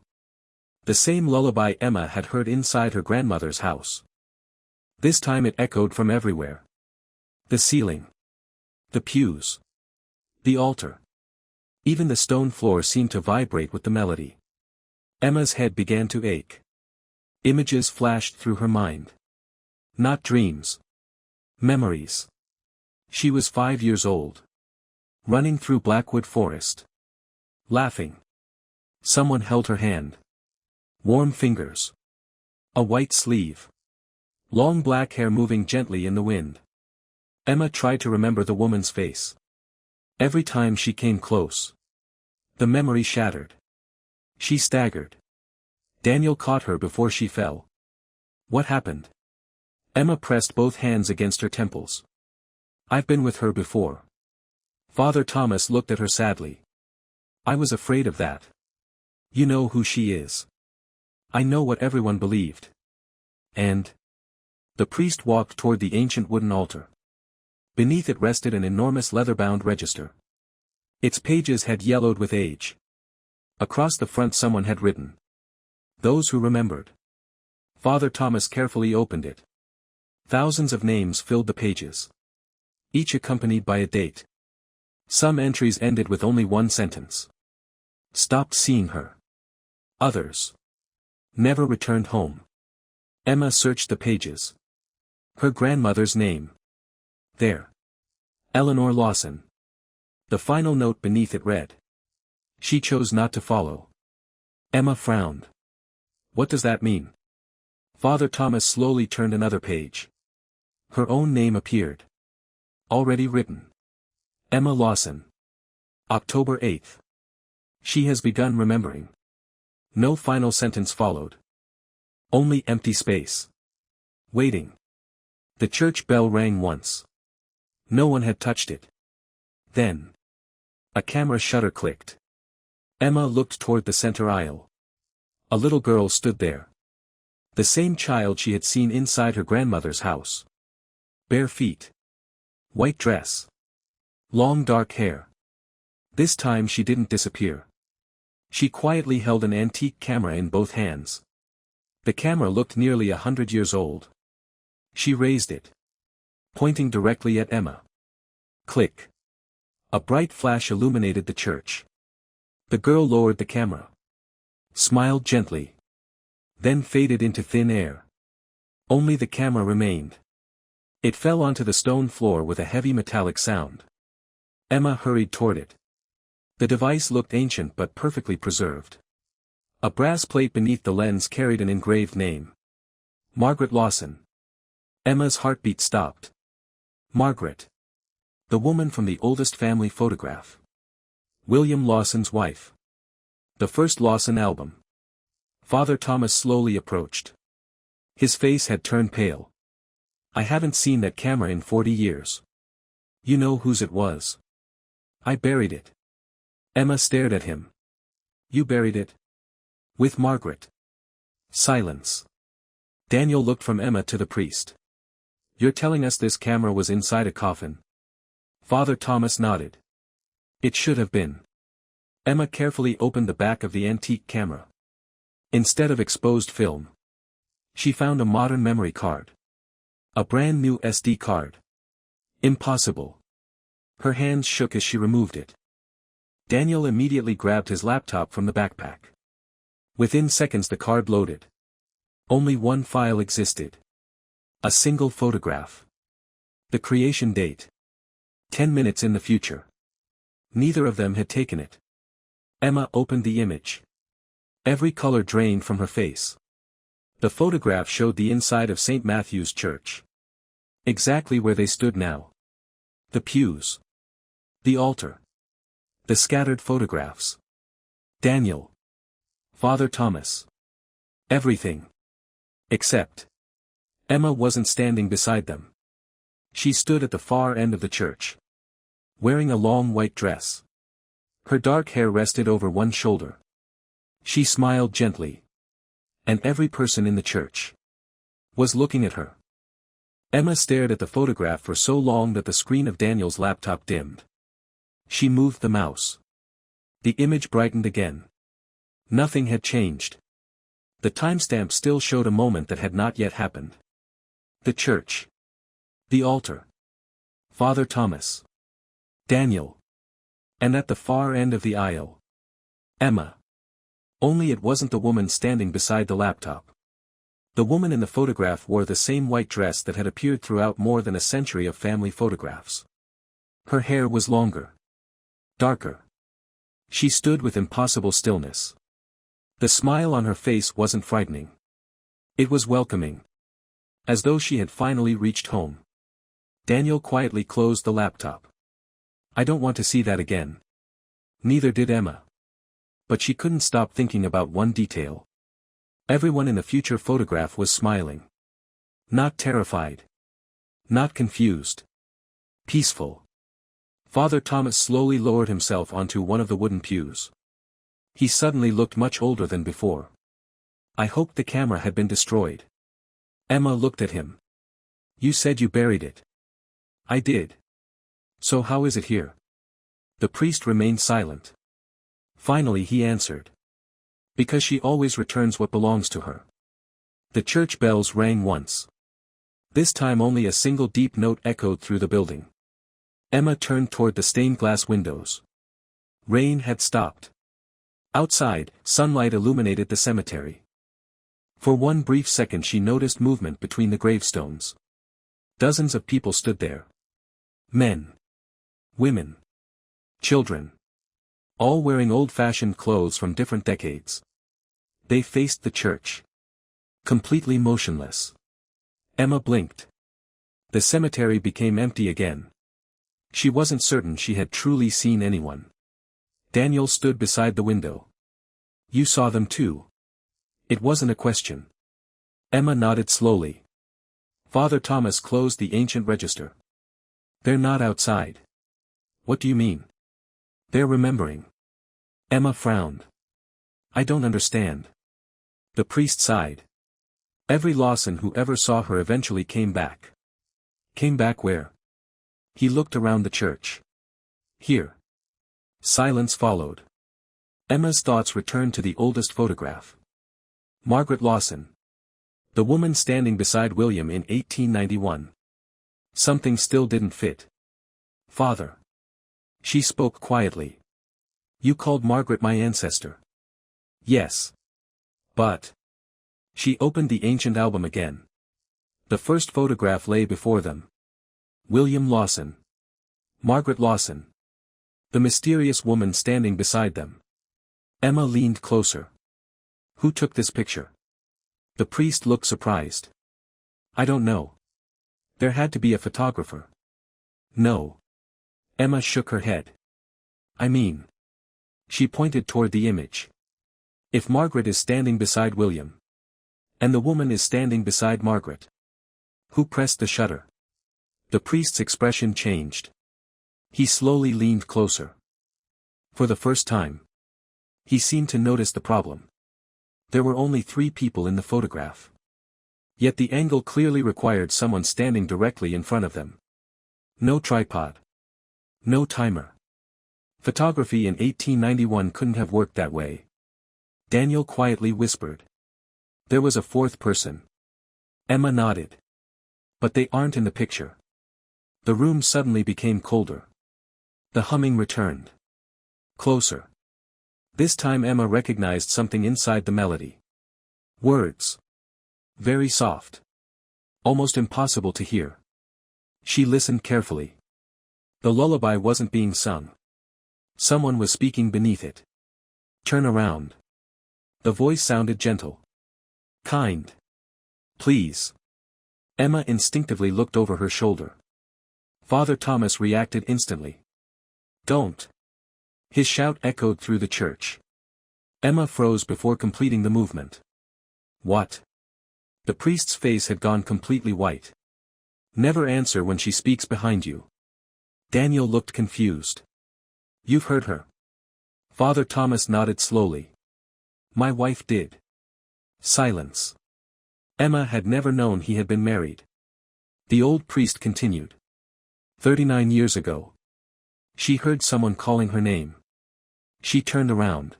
The same lullaby Emma had heard inside her grandmother's house. This time it echoed from everywhere. The ceiling. The pews. The altar. Even the stone floor seemed to vibrate with the melody. Emma's head began to ache. Images flashed through her mind. Not dreams. Memories. She was 5 years old. Running through Blackwood Forest. Laughing. Someone held her hand. Warm fingers. A white sleeve. Long black hair moving gently in the wind. Emma tried to remember the woman's face. Every time she came close. The memory shattered. She staggered. Daniel caught her before she fell. What happened? Emma pressed both hands against her temples. I've been with her before. Father Thomas looked at her sadly. I was afraid of that. You know who she is. I know what everyone believed. And? The priest walked toward the ancient wooden altar. Beneath it rested an enormous leather-bound register. Its pages had yellowed with age. Across the front someone had written. Those who remembered. Father Thomas carefully opened it. Thousands of names filled the pages. Each accompanied by a date. Some entries ended with only one sentence. Stopped seeing her. Others. Never returned home. Emma searched the pages. Her grandmother's name. There. Eleanor Lawson. The final note beneath it read. She chose not to follow. Emma frowned. What does that mean? Father Thomas slowly turned another page. Her own name appeared. Already written. Emma Lawson. October 8th. She has begun remembering. No final sentence followed. Only empty space. Waiting. The church bell rang once. No one had touched it. Then. A camera shutter clicked. Emma looked toward the center aisle. A little girl stood there. The same child she had seen inside her grandmother's house. Bare feet. White dress. Long dark hair. This time she didn't disappear. She quietly held an antique camera in both hands. The camera looked nearly 100 years old. She raised it. Pointing directly at Emma. Click. A bright flash illuminated the church. The girl lowered the camera. Smiled gently. Then faded into thin air. Only the camera remained. It fell onto the stone floor with a heavy metallic sound. Emma hurried toward it. The device looked ancient but perfectly preserved. A brass plate beneath the lens carried an engraved name. Margaret Lawson. Emma's heartbeat stopped. Margaret. The woman from the oldest family photograph. William Lawson's wife. The first Lawson album. Father Thomas slowly approached. His face had turned pale. I haven't seen that camera in 40 years. You know whose it was? I buried it. Emma stared at him. You buried it? With Margaret. Silence. Daniel looked from Emma to the priest. You're telling us this camera was inside a coffin? Father Thomas nodded. It should have been. Emma carefully opened the back of the antique camera. Instead of exposed film, she found a modern memory card. A brand new SD card. Impossible. Her hands shook as she removed it. Daniel immediately grabbed his laptop from the backpack. Within seconds the card loaded. Only one file existed. A single photograph. The creation date. 10 minutes in the future. Neither of them had taken it. Emma opened the image. Every color drained from her face. The photograph showed the inside of St. Matthew's Church. Exactly where they stood now. The pews. The altar. The scattered photographs. Daniel. Father Thomas. Everything. Except. Emma wasn't standing beside them. She stood at the far end of the church. Wearing a long white dress. Her dark hair rested over one shoulder. She smiled gently. And every person in the church was looking at her. Emma stared at the photograph for so long that the screen of Daniel's laptop dimmed. She moved the mouse. The image brightened again. Nothing had changed. The timestamp still showed a moment that had not yet happened. The church. The altar. Father Thomas. Daniel. And at the far end of the aisle. Emma. Only it wasn't the woman standing beside the laptop. The woman in the photograph wore the same white dress that had appeared throughout more than a century of family photographs. Her hair was longer. Darker. She stood with impossible stillness. The smile on her face wasn't frightening. It was welcoming. As though she had finally reached home. Daniel quietly closed the laptop. I don't want to see that again. Neither did Emma. But she couldn't stop thinking about one detail. Everyone in the future photograph was smiling. Not terrified. Not confused. Peaceful. Father Thomas slowly lowered himself onto one of the wooden pews. He suddenly looked much older than before. I hoped the camera had been destroyed. Emma looked at him. You said you buried it. I did. So how is it here? The priest remained silent. Finally he answered. Because she always returns what belongs to her. The church bells rang once. This time only a single deep note echoed through the building. Emma turned toward the stained glass windows. Rain had stopped. Outside, sunlight illuminated the cemetery. For one brief second she noticed movement between the gravestones. Dozens of people stood there. Men. Women. Children. All wearing old-fashioned clothes from different decades. They faced the church. Completely motionless. Emma blinked. The cemetery became empty again. She wasn't certain she had truly seen anyone. Daniel stood beside the window. You saw them too. It wasn't a question. Emma nodded slowly. Father Thomas closed the ancient register. They're not outside. What do you mean? They're remembering. Emma frowned. I don't understand. The priest sighed. Every Lawson who ever saw her eventually came back. Came back where? He looked around the church. Here. Silence followed. Emma's thoughts returned to the oldest photograph. Margaret Lawson. The woman standing beside William in 1891. Something still didn't fit. Father. She spoke quietly. You called Margaret my ancestor. Yes. But. She opened the ancient album again. The first photograph lay before them. William Lawson. Margaret Lawson. The mysterious woman standing beside them. Emma leaned closer. Who took this picture? The priest looked surprised. I don't know. There had to be a photographer. No. Emma shook her head. I mean. She pointed toward the image. If Margaret is standing beside William. And the woman is standing beside Margaret. Who pressed the shutter? The priest's expression changed. He slowly leaned closer. For the first time. He seemed to notice the problem. There were only 3 people in the photograph. Yet the angle clearly required someone standing directly in front of them. No tripod. No timer. Photography in 1891 couldn't have worked that way. Daniel quietly whispered. There was a 4th person. Emma nodded. But they aren't in the picture. The room suddenly became colder. The humming returned. Closer. This time Emma recognized something inside the melody. Words. Very soft. Almost impossible to hear. She listened carefully. The lullaby wasn't being sung. Someone was speaking beneath it. Turn around. The voice sounded gentle. Kind. Please. Emma instinctively looked over her shoulder. Father Thomas reacted instantly. Don't. His shout echoed through the church. Emma froze before completing the movement. What? The priest's face had gone completely white. Never answer when she speaks behind you. Daniel looked confused. You've heard her. Father Thomas nodded slowly. My wife did. Silence. Emma had never known he had been married. The old priest continued. 39 years ago. She heard someone calling her name. She turned around.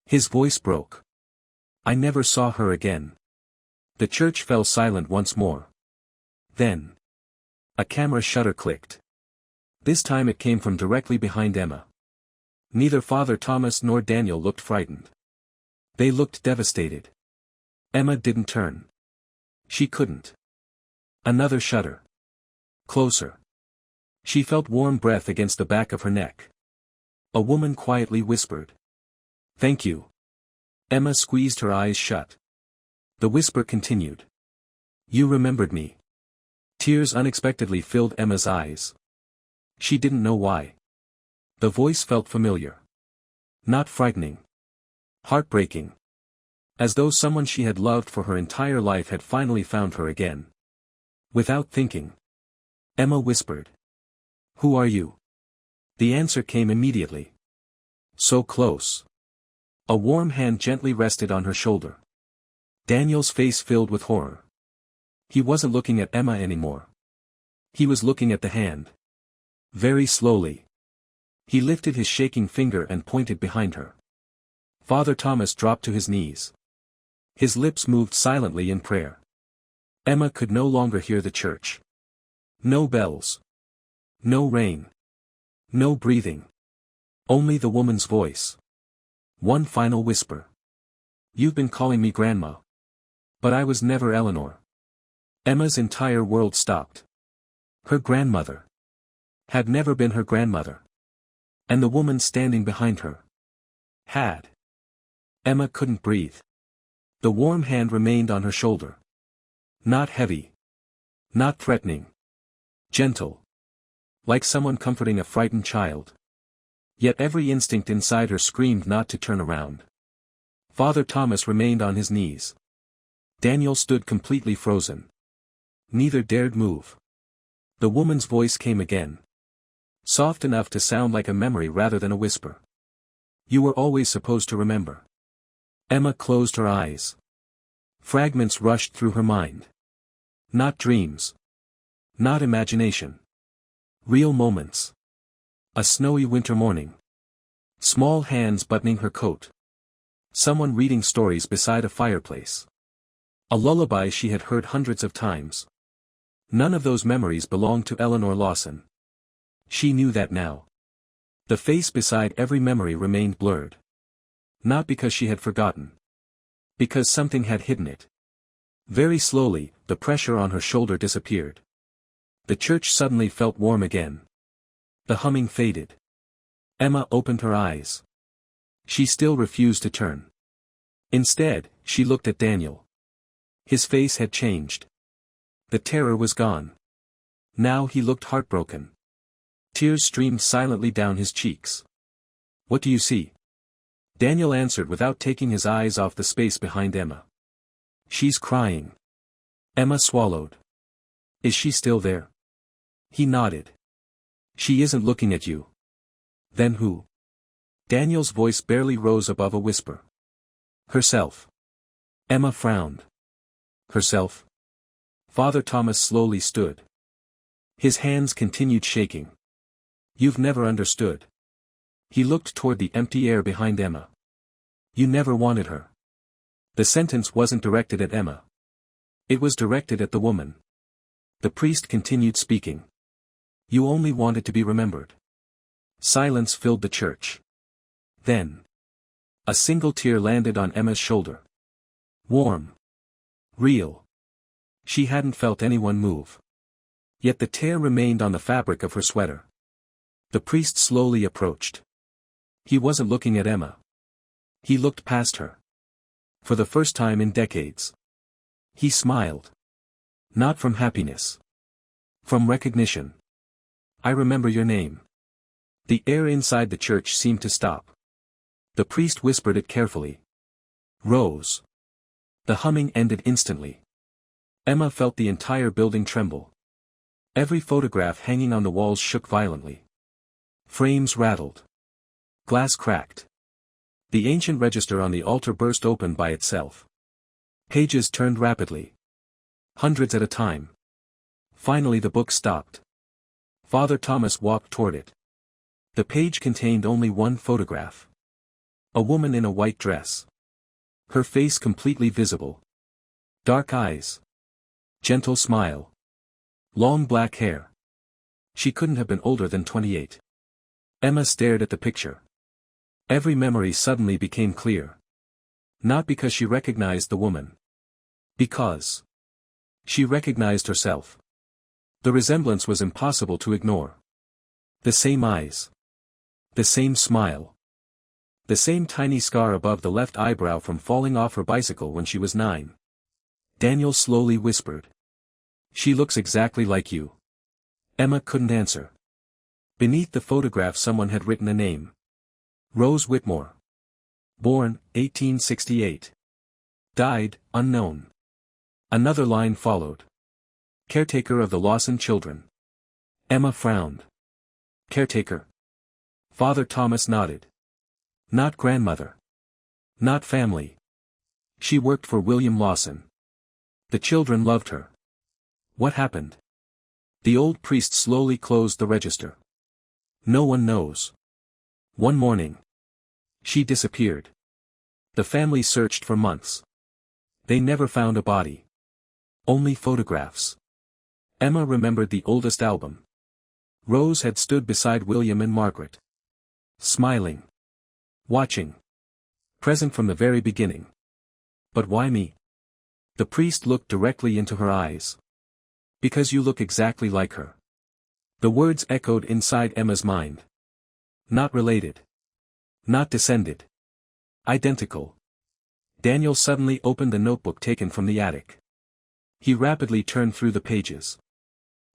His voice broke. I never saw her again. The church fell silent once more. Then. A camera shutter clicked. This time it came from directly behind Emma. Neither Father Thomas nor Daniel looked frightened. They looked devastated. Emma didn't turn. She couldn't. Another shutter. Closer. She felt warm breath against the back of her neck. A woman quietly whispered. Thank you. Emma squeezed her eyes shut. The whisper continued. You remembered me. Tears unexpectedly filled Emma's eyes. She didn't know why. The voice felt familiar. Not frightening. Heartbreaking. As though someone she had loved for her entire life had finally found her again. Without thinking. Emma whispered. Who are you? The answer came immediately. So close. A warm hand gently rested on her shoulder. Daniel's face filled with horror. He wasn't looking at Emma anymore. He was looking at the hand. Very slowly. He lifted his shaking finger and pointed behind her. Father Thomas dropped to his knees. His lips moved silently in prayer. Emma could no longer hear the church. No bells. No rain. No breathing. Only the woman's voice. One final whisper. You've been calling me Grandma. But I was never Eleanor. Emma's entire world stopped. Her grandmother. Had never been her grandmother. And the woman standing behind her. Had. Emma couldn't breathe. The warm hand remained on her shoulder. Not heavy. Not threatening. Gentle. Like someone comforting a frightened child. Yet every instinct inside her screamed not to turn around. Father Thomas remained on his knees. Daniel stood completely frozen. Neither dared move. The woman's voice came again. Soft enough to sound like a memory rather than a whisper. You were always supposed to remember. Emma closed her eyes. Fragments rushed through her mind. Not dreams. Not imagination. Real moments. A snowy winter morning. Small hands buttoning her coat. Someone reading stories beside a fireplace. A lullaby she had heard hundreds of times. None of those memories belonged to Eleanor Lawson. She knew that now. The face beside every memory remained blurred. Not because she had forgotten. Because something had hidden it. Very slowly, the pressure on her shoulder disappeared. The church suddenly felt warm again. The humming faded. Emma opened her eyes. She still refused to turn. Instead, she looked at Daniel. His face had changed. The terror was gone. Now he looked heartbroken. Tears streamed silently down his cheeks. What do you see? Daniel answered without taking his eyes off the space behind Emma. She's crying. Emma swallowed. Is she still there? He nodded. She isn't looking at you. Then who? Daniel's voice barely rose above a whisper. Herself. Emma frowned. Herself? Father Thomas slowly stood. His hands continued shaking. You've never understood. He looked toward the empty air behind Emma. You never wanted her. The sentence wasn't directed at Emma. It was directed at the woman. The priest continued speaking. You only wanted to be remembered. Silence filled the church. Then. A single tear landed on Emma's shoulder. Warm. Real. She hadn't felt anyone move. Yet the tear remained on the fabric of her sweater. The priest slowly approached. He wasn't looking at Emma. He looked past her. For the first time in decades. He smiled. Not from happiness. From recognition. I remember your name. The air inside the church seemed to stop. The priest whispered it carefully. Rose. The humming ended instantly. Emma felt the entire building tremble. Every photograph hanging on the walls shook violently. Frames rattled. Glass cracked. The ancient register on the altar burst open by itself. Pages turned rapidly. Hundreds at a time. Finally the book stopped. Father Thomas walked toward it. The page contained only one photograph. A woman in a white dress. Her face completely visible. Dark eyes. Gentle smile. Long black hair. She couldn't have been older than 28. Emma stared at the picture. Every memory suddenly became clear. Not because she recognized the woman. Because she recognized herself. The resemblance was impossible to ignore. The same eyes. The same smile. The same tiny scar above the left eyebrow from falling off her bicycle when she was 9. Daniel slowly whispered. She looks exactly like you. Emma couldn't answer. Beneath the photograph someone had written a name. Rose Whitmore. Born, 1868. Died, unknown. Another line followed. Caretaker of the Lawson children. Emma frowned. Caretaker. Father Thomas nodded. Not grandmother. Not family. She worked for William Lawson. The children loved her. What happened? The old priest slowly closed the register. No one knows. One morning. She disappeared. The family searched for months. They never found a body. Only photographs. Emma remembered the oldest album. Rose had stood beside William and Margaret. Smiling. Watching. Present from the very beginning. But why me? The priest looked directly into her eyes. Because you look exactly like her. The words echoed inside Emma's mind. Not related. Not descended. Identical. Daniel suddenly opened the notebook taken from the attic. He rapidly turned through the pages.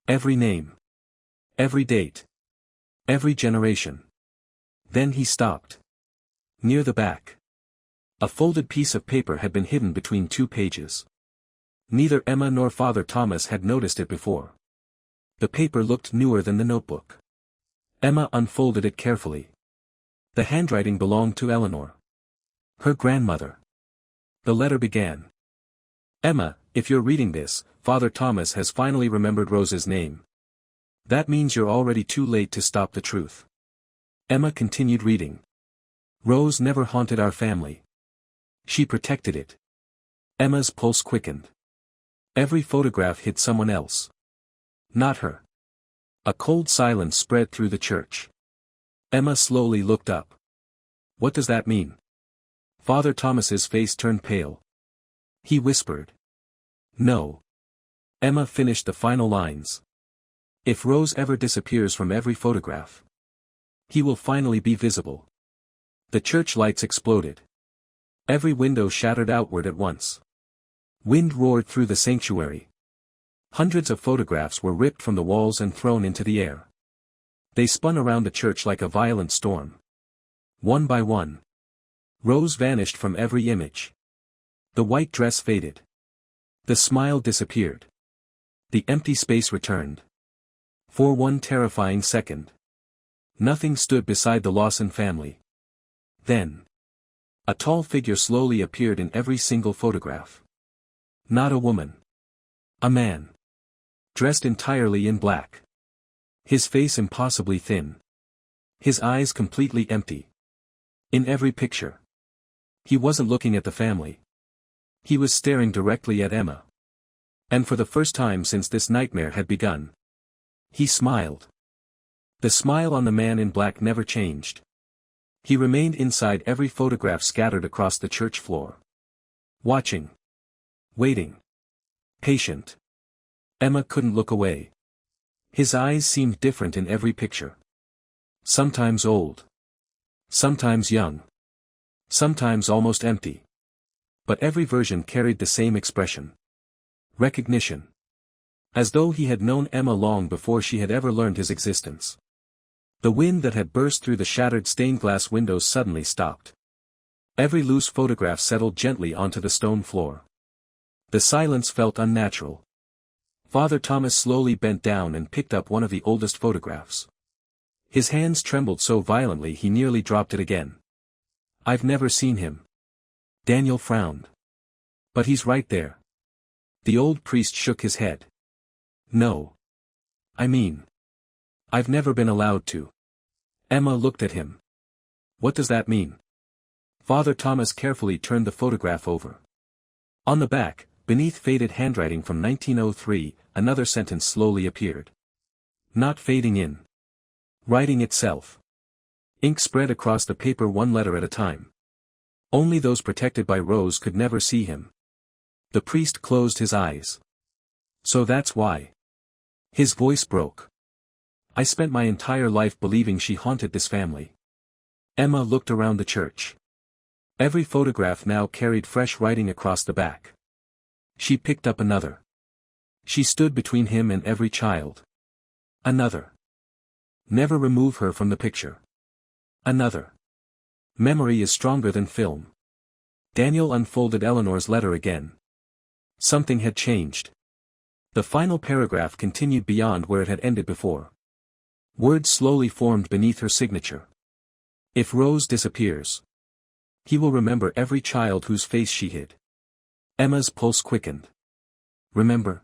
Every name. Every date. Every generation. Then he stopped. Near the back. A folded piece of paper had been hidden between two pages. Neither Emma nor Father Thomas had noticed it before. The paper looked newer than the notebook. Emma unfolded it carefully. The handwriting belonged to Eleanor. Her grandmother. The letter began. Emma, if you're reading this, Father Thomas has finally remembered Rose's name. That means you're already too late to stop the truth. Emma continued reading. Rose never haunted our family. She protected it. Emma's pulse quickened. Every photograph hid someone else. Not her. A cold silence spread through the church. Emma slowly looked up. What does that mean? Father Thomas's face turned pale. He whispered. No. Emma finished the final lines. If Rose ever disappears from every photograph, he will finally be visible. The church lights exploded. Every window shattered outward at once. Wind roared through the sanctuary. Hundreds of photographs were ripped from the walls and thrown into the air. They spun around the church like a violent storm. One by one. Rose vanished from every image. The white dress faded. The smile disappeared. The empty space returned. For one terrifying second. Nothing stood beside the Lawson family. Then. A tall figure slowly appeared in every single photograph. Not a woman. A man. Dressed entirely in black. His face impossibly thin. His eyes completely empty. In every picture. He wasn't looking at the family. He was staring directly at Emma. And for the first time since this nightmare had begun, he smiled. The smile on the man in black never changed. He remained inside every photograph scattered across the church floor. Watching. Waiting. Patient. Emma couldn't look away. His eyes seemed different in every picture. Sometimes old. Sometimes young. Sometimes almost empty. But every version carried the same expression. Recognition. As though he had known Emma long before she had ever learned his existence. The wind that had burst through the shattered stained glass windows suddenly stopped. Every loose photograph settled gently onto the stone floor. The silence felt unnatural. Father Thomas slowly bent down and picked up one of the oldest photographs. His hands trembled so violently he nearly dropped it again. I've never seen him. Daniel frowned. But he's right there. The old priest shook his head. No. I mean, I've never been allowed to. Emma looked at him. What does that mean? Father Thomas carefully turned the photograph over. On the back, beneath faded handwriting from 1903, another sentence slowly appeared. Not fading in. Writing itself. Ink spread across the paper one letter at a time. Only those protected by Rose could never see him. The priest closed his eyes. So that's why. His voice broke. I spent my entire life believing she haunted this family. Emma looked around the church. Every photograph now carried fresh writing across the back. She picked up another. She stood between him and every child. Another. Never remove her from the picture. Another. Memory is stronger than film. Daniel unfolded Eleanor's letter again. Something had changed. The final paragraph continued beyond where it had ended before. Words slowly formed beneath her signature. If Rose disappears, he will remember every child whose face she hid. Emma's pulse quickened. Remember?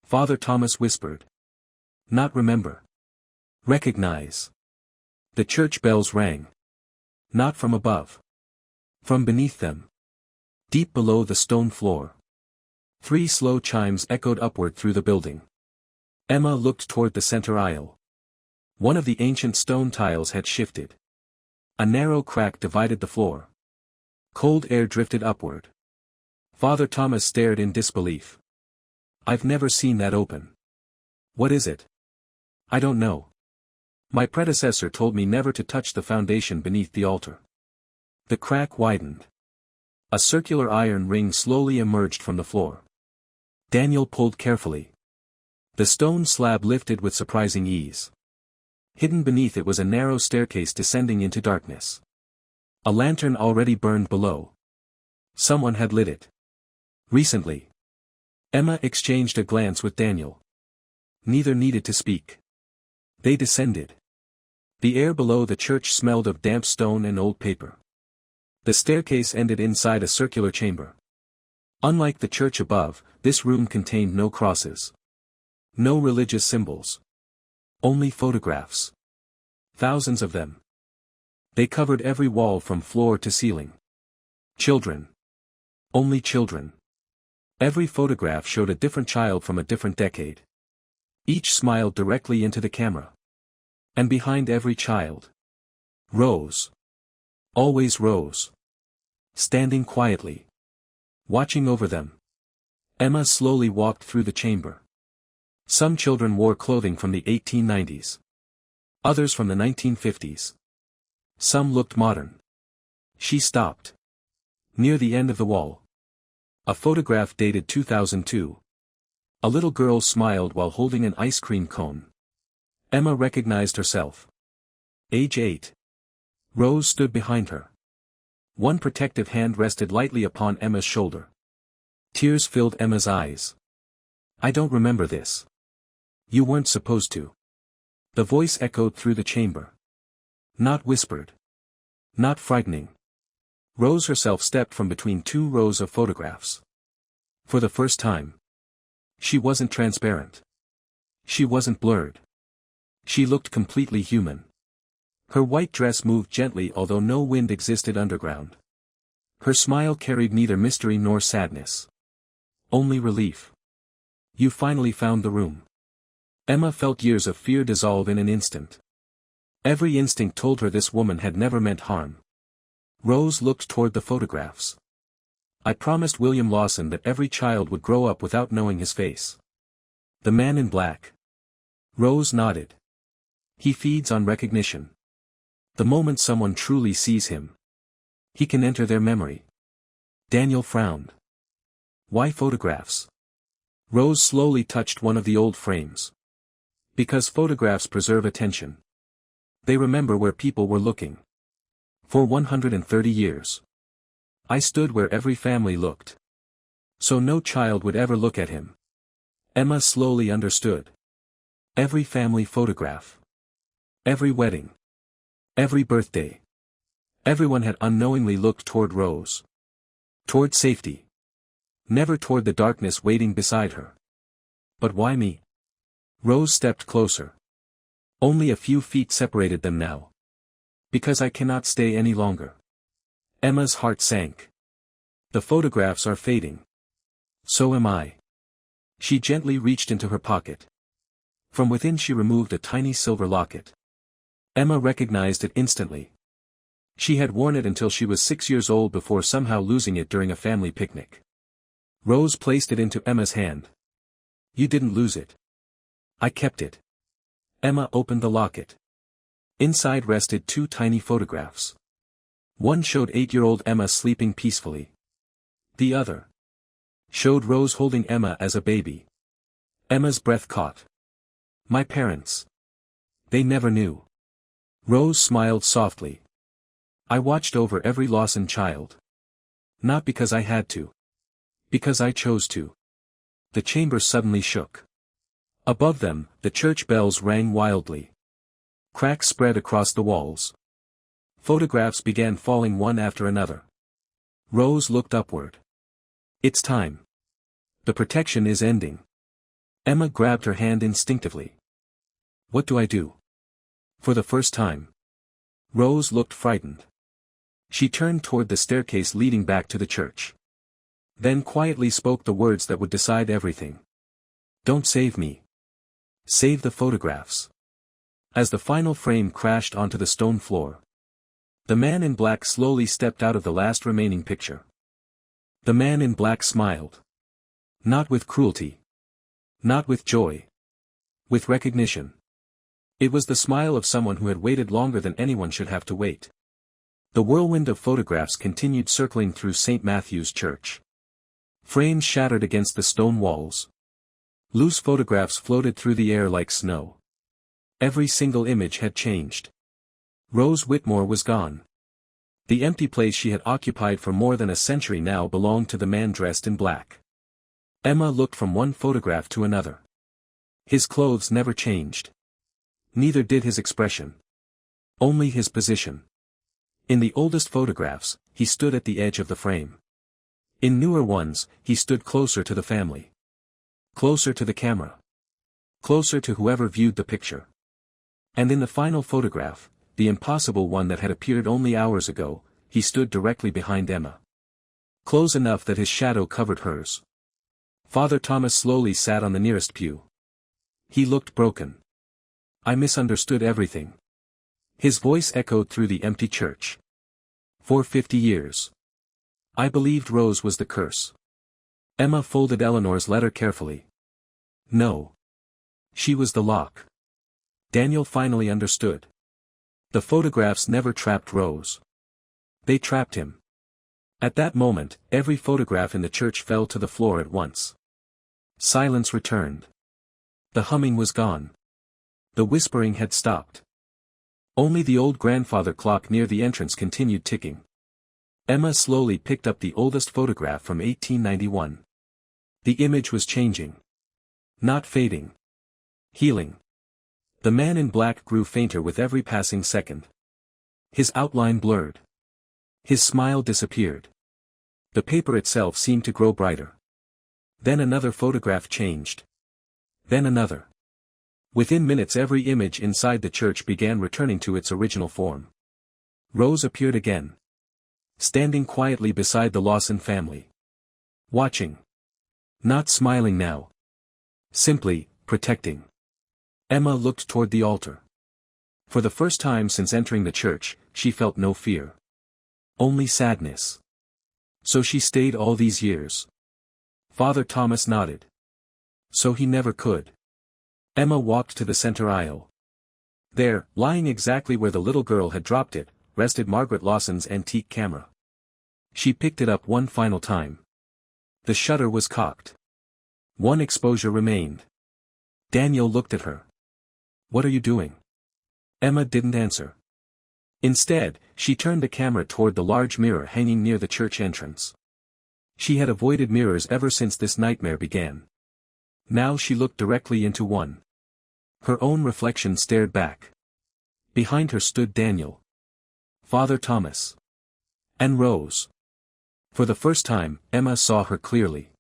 Father Thomas whispered. Not remember. Recognize. The church bells rang. Not from above. From beneath them. Deep below the stone floor. 3 slow chimes echoed upward through the building. Emma looked toward the center aisle. One of the ancient stone tiles had shifted. A narrow crack divided the floor. Cold air drifted upward. Father Thomas stared in disbelief. I've never seen that open. What is it? I don't know. My predecessor told me never to touch the foundation beneath the altar. The crack widened. A circular iron ring slowly emerged from the floor. Daniel pulled carefully. The stone slab lifted with surprising ease. Hidden beneath it was a narrow staircase descending into darkness. A lantern already burned below. Someone had lit it. Recently. Emma exchanged a glance with Daniel. Neither needed to speak. They descended. The air below the church smelled of damp stone and old paper. The staircase ended inside a circular chamber. Unlike the church above, this room contained no crosses. No religious symbols. Only photographs. Thousands of them. They covered every wall from floor to ceiling. Children. Only children. Every photograph showed a different child from a different decade. Each smiled directly into the camera. And behind every child. Rose. Always Rose. Standing quietly. Watching over them. Emma slowly walked through the chamber. Some children wore clothing from the 1890s. Others from the 1950s. Some looked modern. She stopped. Near the end of the wall. A photograph dated 2002. A little girl smiled while holding an ice cream cone. Emma recognized herself. Age 8. Rose stood behind her. One protective hand rested lightly upon Emma's shoulder. Tears filled Emma's eyes. I don't remember this. You weren't supposed to. The voice echoed through the chamber. Not whispered. Not frightening. Rose herself stepped from between two rows of photographs. For the first time. She wasn't transparent. She wasn't blurred. She looked completely human. Her white dress moved gently although no wind existed underground. Her smile carried neither mystery nor sadness. Only relief. You finally found the room. Emma felt years of fear dissolve in an instant. Every instinct told her this woman had never meant harm. Rose looked toward the photographs. I promised William Lawson that every child would grow up without knowing his face. The man in black. Rose nodded. He feeds on recognition. The moment someone truly sees him, he can enter their memory. Daniel frowned. Why photographs? Rose slowly touched one of the old frames. Because photographs preserve attention. They remember where people were looking. For 130 years. I stood where every family looked. So no child would ever look at him. Emma slowly understood. Every family photograph. Every wedding. Every birthday. Everyone had unknowingly looked toward Rose. Toward safety. Never toward the darkness waiting beside her. But why me? Rose stepped closer. Only a few feet separated them now. Because I cannot stay any longer. Emma's heart sank. The photographs are fading. So am I. She gently reached into her pocket. From within she removed a tiny silver locket. Emma recognized it instantly. She had worn it until she was 6 years old before somehow losing it during a family picnic. Rose placed it into Emma's hand. You didn't lose it. I kept it. Emma opened the locket. Inside rested 2 tiny photographs. One showed 8-year-old Emma sleeping peacefully. The other showed Rose holding Emma as a baby. Emma's breath caught. My parents. They never knew. Rose smiled softly. I watched over every Lawson child. Not because I had to. Because I chose to. The chamber suddenly shook. Above them, the church bells rang wildly. Cracks spread across the walls. Photographs began falling one after another. Rose looked upward. It's time. The protection is ending. Emma grabbed her hand instinctively. What do I do? For the first time. Rose looked frightened. She turned toward the staircase leading back to the church. Then quietly spoke the words that would decide everything. Don't save me. Save the photographs. As the final frame crashed onto the stone floor. The man in black slowly stepped out of the last remaining picture. The man in black smiled. Not with cruelty. Not with joy. With recognition. It was the smile of someone who had waited longer than anyone should have to wait. The whirlwind of photographs continued circling through St. Matthew's Church. Frames shattered against the stone walls. Loose photographs floated through the air like snow. Every single image had changed. Rose Whitmore was gone. The empty place she had occupied for more than a century now belonged to the man dressed in black. Emma looked from one photograph to another. His clothes never changed. Neither did his expression. Only his position. In the oldest photographs, he stood at the edge of the frame. In newer ones, he stood closer to the family. Closer to the camera. Closer to whoever viewed the picture. And in the final photograph, the impossible one that had appeared only hours ago, he stood directly behind Emma. Close enough that his shadow covered hers. Father Thomas slowly sat on the nearest pew. He looked broken. I misunderstood everything. His voice echoed through the empty church. For 50 years. I believed Rose was the curse. Emma folded Eleanor's letter carefully. No. She was the lock. Daniel finally understood. The photographs never trapped Rose. They trapped him. At that moment, every photograph in the church fell to the floor at once. Silence returned. The humming was gone. The whispering had stopped. Only the old grandfather clock near the entrance continued ticking. Emma slowly picked up the oldest photograph from 1891. The image was changing. Not fading. Healing. The man in black grew fainter with every passing second. His outline blurred. His smile disappeared. The paper itself seemed to grow brighter. Then another photograph changed. Then another. Within minutes every image inside the church began returning to its original form. Rose appeared again. Standing quietly beside the Lawson family. Watching. Not smiling now. Simply, protecting. Emma looked toward the altar. For the first time since entering the church, she felt no fear. Only sadness. So she stayed all these years. Father Thomas nodded. So he never could. Emma walked to the center aisle. There, lying exactly where the little girl had dropped it, rested Margaret Lawson's antique camera. She picked it up one final time. The shutter was cocked. One exposure remained. Daniel looked at her. What are you doing? Emma didn't answer. Instead, she turned the camera toward the large mirror hanging near the church entrance. She had avoided mirrors ever since this nightmare began. Now she looked directly into one. Her own reflection stared back. Behind her stood Daniel. Father Thomas. And Rose. For the first time, Emma saw her clearly.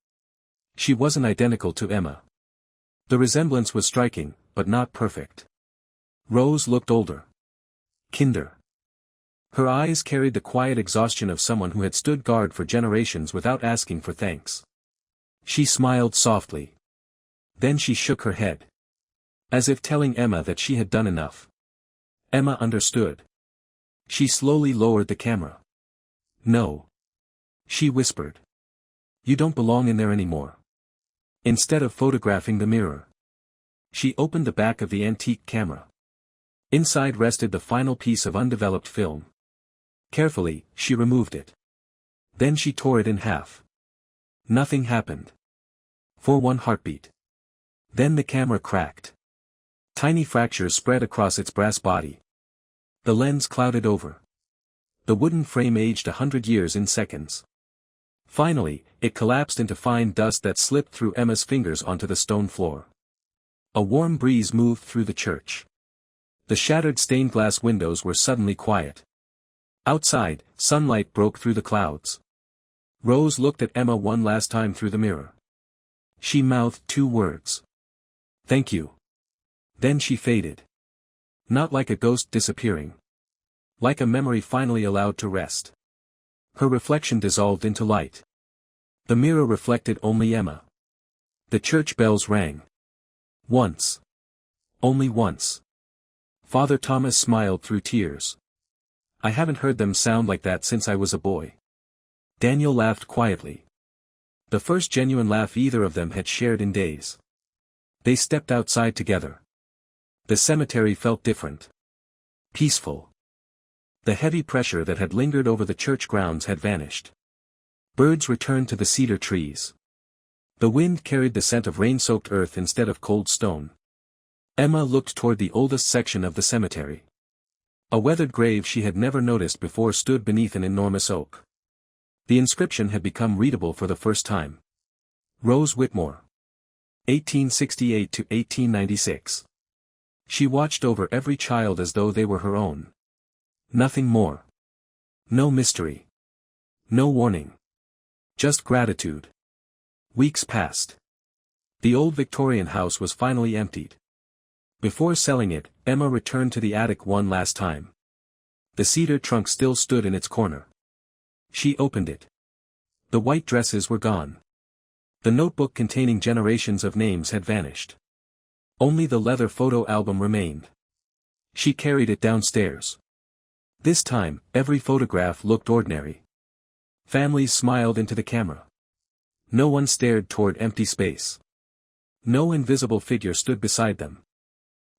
She wasn't identical to Emma. The resemblance was striking, but not perfect. Rose looked older. Kinder. Her eyes carried the quiet exhaustion of someone who had stood guard for generations without asking for thanks. She smiled softly. Then she shook her head. As if telling Emma that she had done enough. Emma understood. She slowly lowered the camera. No. She whispered. You don't belong in there anymore. Instead of photographing the mirror. She opened the back of the antique camera. Inside rested the final piece of undeveloped film. Carefully, she removed it. Then she tore it in half. Nothing happened. For one heartbeat. Then the camera cracked. Tiny fractures spread across its brass body. The lens clouded over. The wooden frame aged 100 years in seconds. Finally, it collapsed into fine dust that slipped through Emma's fingers onto the stone floor. A warm breeze moved through the church. The shattered stained glass windows were suddenly quiet. Outside, sunlight broke through the clouds. Rose looked at Emma one last time through the mirror. She mouthed two words. Thank you. Then she faded. Not like a ghost disappearing. Like a memory finally allowed to rest. Her reflection dissolved into light. The mirror reflected only Emma. The church bells rang. Once. Only once. Father Thomas smiled through tears. I haven't heard them sound like that since I was a boy. Daniel laughed quietly. The first genuine laugh either of them had shared in days. They stepped outside together. The cemetery felt different. Peaceful. The heavy pressure that had lingered over the church grounds had vanished. Birds returned to the cedar trees. The wind carried the scent of rain-soaked earth instead of cold stone. Emma looked toward the oldest section of the cemetery. A weathered grave she had never noticed before stood beneath an enormous oak. The inscription had become readable for the first time. Rose Whitmore. 1868 to 1896. She watched over every child as though they were her own. Nothing more. No mystery. No warning. Just gratitude. Weeks passed. The old Victorian house was finally emptied. Before selling it, Emma returned to the attic one last time. The cedar trunk still stood in its corner. She opened it. The white dresses were gone. The notebook containing generations of names had vanished. Only the leather photo album remained. She carried it downstairs. This time, every photograph looked ordinary. Families smiled into the camera. No one stared toward empty space. No invisible figure stood beside them.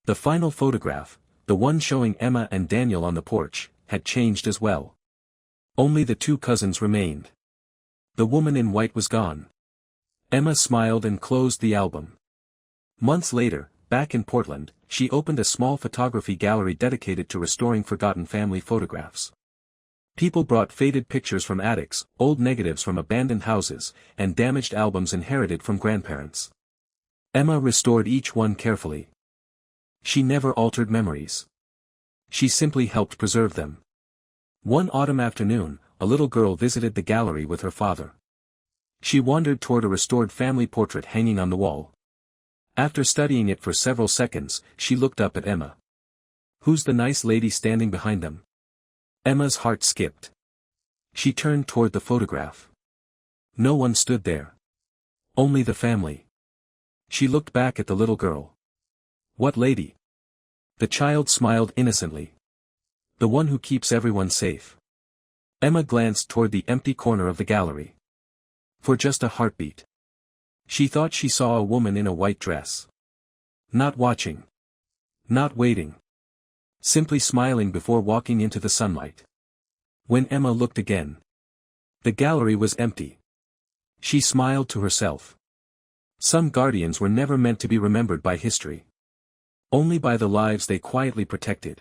The final photograph, the one showing Emma and Daniel on the porch, had changed as well. Only the two cousins remained. The woman in white was gone. Emma smiled and closed the album. Months later, back in Portland, she opened a small photography gallery dedicated to restoring forgotten family photographs. People brought faded pictures from attics, old negatives from abandoned houses, and damaged albums inherited from grandparents. Emma restored each one carefully. She never altered memories. She simply helped preserve them. One autumn afternoon, a little girl visited the gallery with her father. She wandered toward a restored family portrait hanging on the wall. After studying it for several seconds, she looked up at Emma. "Who's the nice lady standing behind them?" Emma's heart skipped. She turned toward the photograph. No one stood there. Only the family. She looked back at the little girl. "What lady?" The child smiled innocently. "The one who keeps everyone safe." Emma glanced toward the empty corner of the gallery. For just a heartbeat. She thought she saw a woman in a white dress. Not watching. Not waiting. Simply smiling before walking into the sunlight. When Emma looked again, the gallery was empty. She smiled to herself. Some guardians were never meant to be remembered by history. Only by the lives they quietly protected.